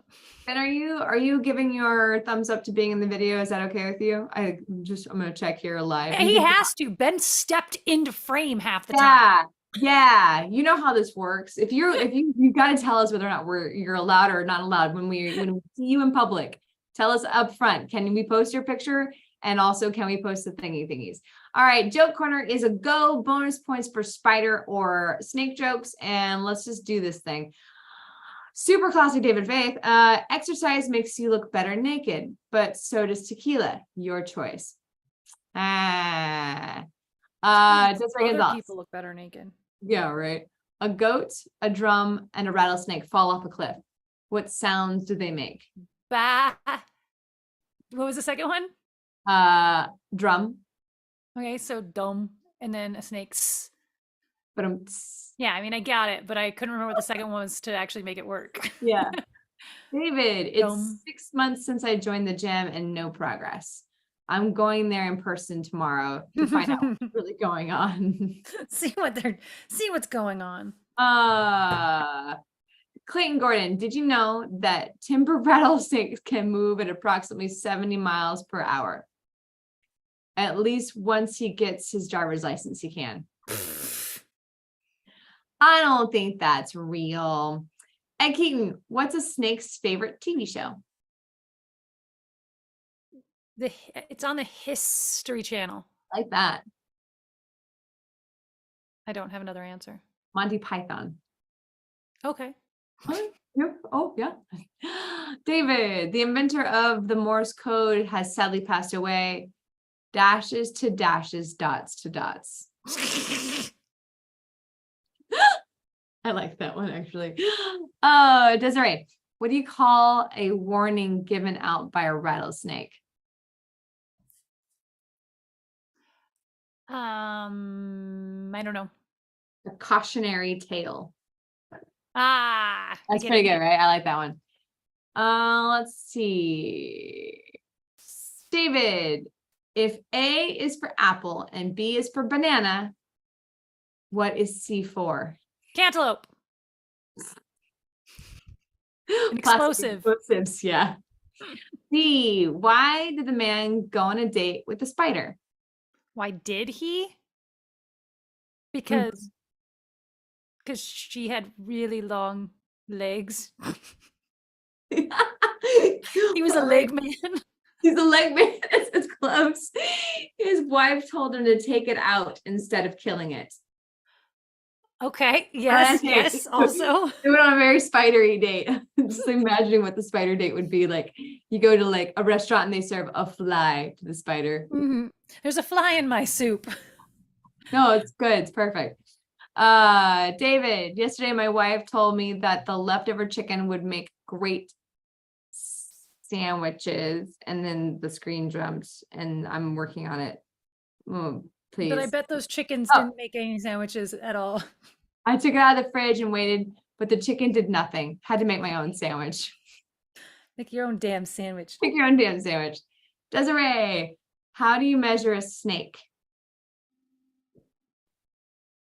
Ben, are you giving your thumbs up to being in the video? Is that okay with you? I'm gonna check here live. He has to. Ben stepped into frame half the time. Yeah. You know how this works. If you got to tell us whether or not you're allowed or not allowed when we see you in public. Tell us up front. Can we post your picture? And also, can we post the thingies? All right, joke corner is a go. Bonus points for spider or snake jokes. And let's just do this thing. Super classic David Faith. Exercise makes you look better naked, but so does tequila. Your choice. Just other people look better naked. Yeah, right. A goat, a drum, and a rattlesnake fall off a cliff. What sounds do they make? Bah. What was the second one? Drum. Okay, so dome, and then a snake. But Yeah, I mean, I got it, but I couldn't remember what the second one was to actually make it work. yeah. David, it's Dome. 6 months since I joined the gym and no progress. I'm going there in person tomorrow to find out what's really going on. see what's going on. Clayton Gordon, did you know that timber rattlesnakes can move at approximately 70 miles per hour? At least once he gets his driver's license, he can. I don't think that's real. Ed Keaton, what's a snake's favorite TV show? It's on the History Channel. Like that. I don't have another answer. Monty Python. Okay. Yep. Oh, yeah. David, the inventor of the Morse code, has sadly passed away. Dashes to dashes, dots to dots. I like that one, actually. Oh, Desiree, what do you call a warning given out by a rattlesnake? I don't know. A cautionary tale. That's pretty good, right? I like that one. Let's see. David, if A is for apple and B is for banana, what is C for? Cantaloupe. An explosive. Explosives, yeah. D, why did the man go on a date with the spider? Why did he? Because she had really long legs. He was a leg man. He's a leg man. It's close. His wife told him to take it out instead of killing it. Okay. Yes. Yes. Also, they went on a very spidery date. Just imagining what the spider date would be like. You go to like a restaurant and they serve a fly to the spider. Mm-hmm. There's a fly in my soup. No, it's good. It's perfect. David, yesterday my wife told me that the leftover chicken would make great sandwiches, and then the screen jumped, and I'm working on it. Oh, please. But I bet those chickens didn't make any sandwiches at all. I took it out of the fridge and waited, but the chicken did nothing. Had to make my own sandwich. Make your own damn sandwich. Make your own damn sandwich. Desiree, how do you measure a snake?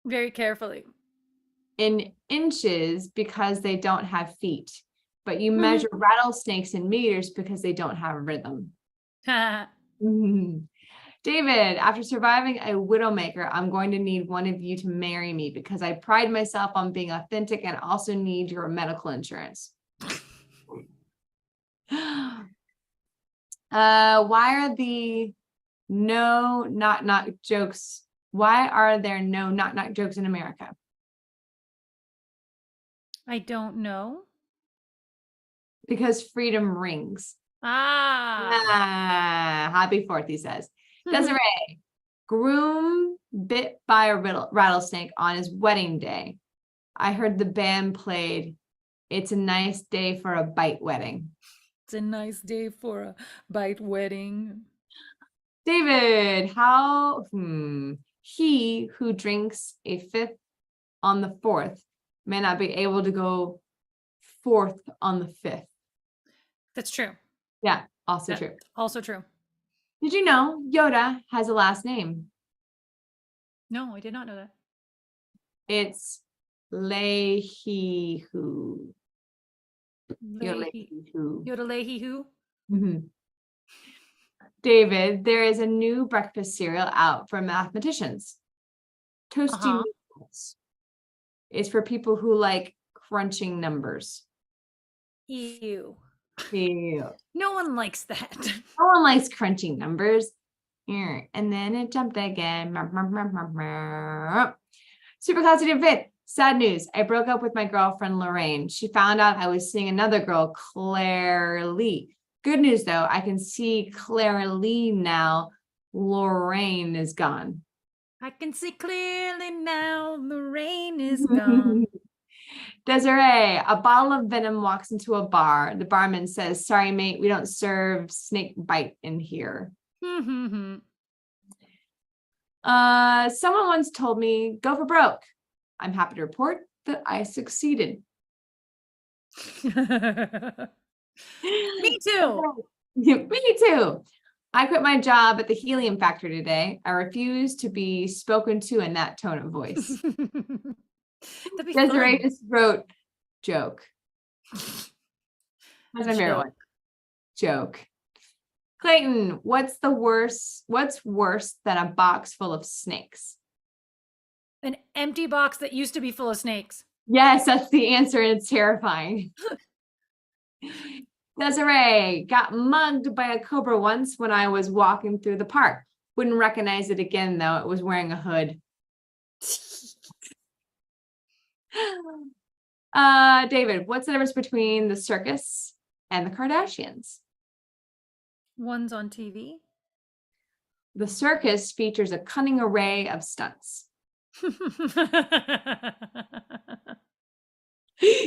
Very carefully. In inches, because they don't have feet. But you measure rattlesnakes in meters because they don't have a rhythm. David, after surviving a widowmaker, I'm going to need one of you to marry me because I pride myself on being authentic and also need your medical insurance. Why are the no knock jokes? Why are there no knock jokes in America? I don't know. Because freedom rings. Happy 4th, he says. Desiree, groom bit by a rattlesnake on his wedding day. I heard the band played It's a Nice Day for a Bite Wedding. It's a nice day for a bite wedding. David, he who drinks a 5th on the 4th may not be able to go 4th on the 5th. That's true. Yeah, also true. Also true. Did you know Yoda has a last name? No, I did not know that. It's Leahy-hoo. Yoda-leahy-hoo. David, there is a new breakfast cereal out for mathematicians. Toasty Noodles is for people who like crunching numbers. Ew. Ew. No one likes that. No one likes crunching numbers. Here, and then it jumped again. Super Classy to Fifth. Sad news. I broke up with my girlfriend, Lorraine. She found out I was seeing another girl, Claire Lee. Good news, though. I can see Claire Lee now. Lorraine is gone. I can see clearly now the rain is gone. Desiree, a bottle of venom walks into a bar. The barman says, "Sorry, mate, we don't serve snake bite in here." Someone once told me, "Go for broke." I'm happy to report that I succeeded. Me too. Me too. I quit my job at the helium factory today. I refuse to be spoken to in that tone of voice. That'd be Desiree fun. just wrote joke. That's my favorite one. Joke. Clayton, what's worse than a box full of snakes? An empty box that used to be full of snakes. Yes, that's the answer, and it's terrifying. Desiree, got mugged by a cobra once when I was walking through the park. Wouldn't recognize it again, though. It was wearing a hood. David, what's the difference between the circus and the Kardashians? One's on TV. The circus features a cunning array of stunts.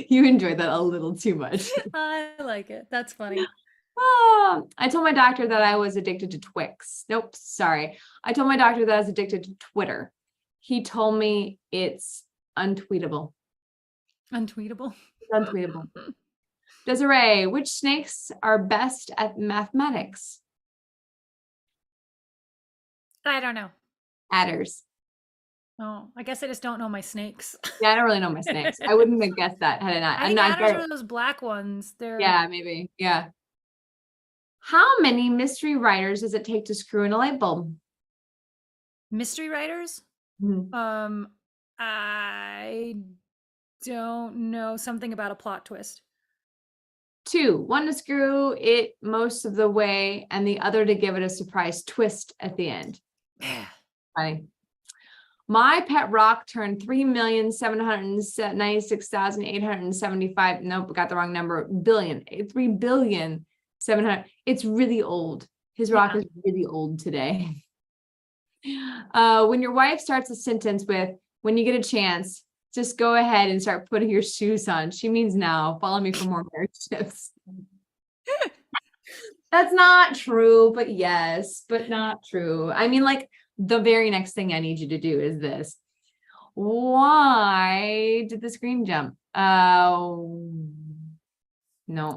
You enjoyed that a little too much. I like it. That's funny. Oh, I told my doctor that I was addicted to Twix. Nope, sorry. I told my doctor that I was addicted to Twitter. He told me it's untweetable. Untweetable. Untweetable. Desiree, which snakes are best at mathematics? I don't know. Adders. Oh, I guess I just don't know my snakes. Yeah, I don't really know my snakes. I wouldn't have guessed that had I not. I think adders are those black ones. They're Yeah, maybe. Yeah. How many mystery writers does it take to screw in a light bulb? Mystery writers? Mhm. I don't know. Something about a plot twist. 2, one to screw it most of the way, and the other to give it a surprise twist at the end. Funny. My pet rock turned 3,796,875. Nope, got the wrong number. Billion. 3,700,000,000. It's really old. His rock is really old today. When your wife starts a sentence with, "When you get a chance, just go ahead and start putting your shoes on," she means now. Follow me for more marriage tips. That's not true, but yes, but not true. I mean, like, the very next thing I need you to do is this. Why did the screen jump? No.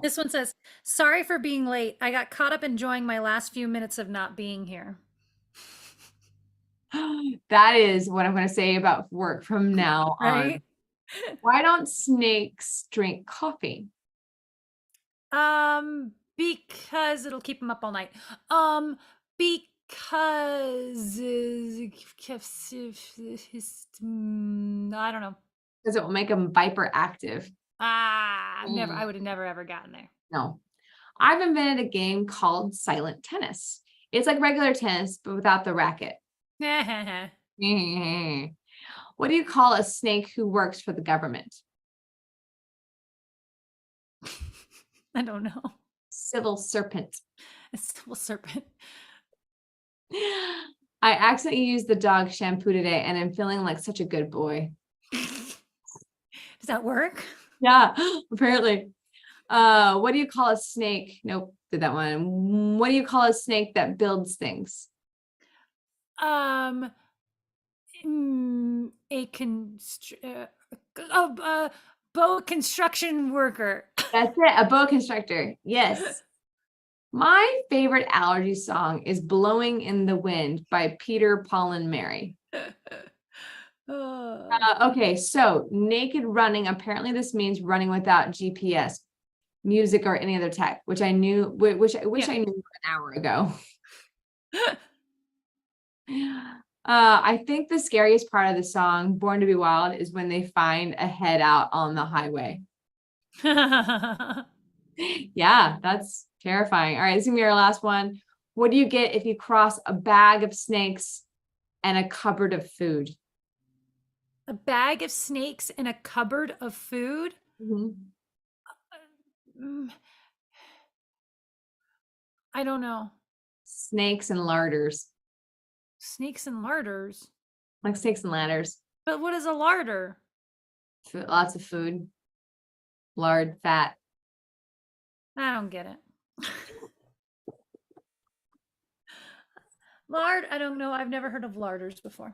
This one says, "Sorry for being late. I got caught up enjoying my last few minutes of not being here." That is what I'm going to say about work from now Right? on. Why don't snakes drink coffee? Because it'll keep them up all night. Because I don't know. Because it will make them viper active. Never. I would have never ever gotten there. No. I've invented a game called silent tennis. It's like regular tennis, but without the racket. What do you call a snake who works for the government? I don't know. Civil serpent. A civil serpent. I accidentally used the dog shampoo today, and I'm feeling like such a good boy. Does that work? Yeah, apparently. What do you call a snake? Nope, did that one. What do you call a snake that builds things? A boat construction worker. That's it, a boa constructor. Yes. My favorite allergy song is "Blowing in the Wind" by Peter, Paul, and Mary. Okay, so naked running. Apparently, this means running without GPS, music, or any other tech, which I knew, which I wish I knew an hour ago. I think the scariest part of the song, "Born to Be Wild," is when they find a head out on the highway. Yeah, that's terrifying. All right, this is gonna be our last one. What do you get if you cross a bag of snakes and a cupboard of food? A bag of snakes and a cupboard of food? I don't know. Snakes and larders. Snakes and larders. Like snakes and ladders. But what is a larder? Lots of food. Lard, fat. I don't get it. Lard, I don't know. I've never heard of larders before.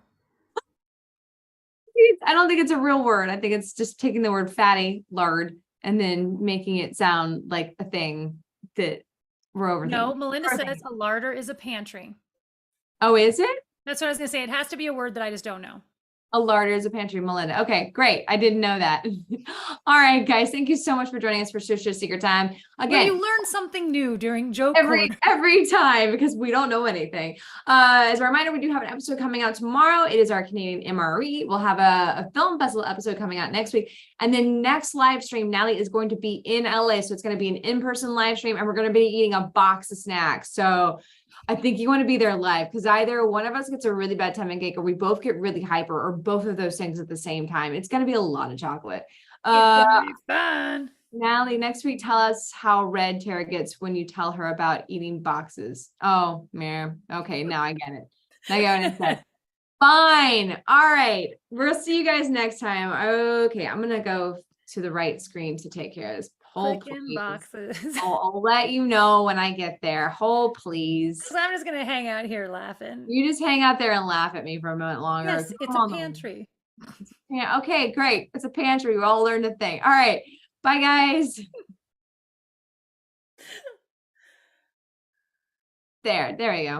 I don't think it's a real word. I think it's just taking the word fatty, lard, and then making it sound like a thing that we're overthinking. No, Melinda says a larder is a pantry. Oh, is it? That's what I was going to say. It has to be a word that I just don't know. A larder is a pantry, Melinda. Okay, great. I didn't know that. All right, guys. Thank you so much for joining us for Shush Shush Secret Time. Again, well, you learn something new during joke every time because we don't know anything. As a reminder, we do have an episode coming out tomorrow. It is our Canadian MRE. We'll have a film festival episode coming out next week. And then next live stream, Natalie is going to be in LA. So it's going to be an in-person live stream and we're going to be eating a box of snacks. So I think you want to be there live because either one of us gets a really bad tummy ache or we both get really hyper or both of those things at the same time. It's going to be a lot of chocolate. It's going to be fun. Natalie, next week, tell us how red Tara gets when you tell her about eating boxes. Oh, man. Okay, now I get it. Now I get what it said. Fine. All right. We'll see you guys next time. Okay, I'm going to go to the right screen to take care of this. Hold, boxes. I'll let you know when I get there. Hold, please. So I'm just going to hang out here laughing. You just hang out there and laugh at me for a moment longer. Yes, it's a pantry. Yeah, okay, great. It's a pantry. We all learned a thing. All right. Bye, guys. There you go.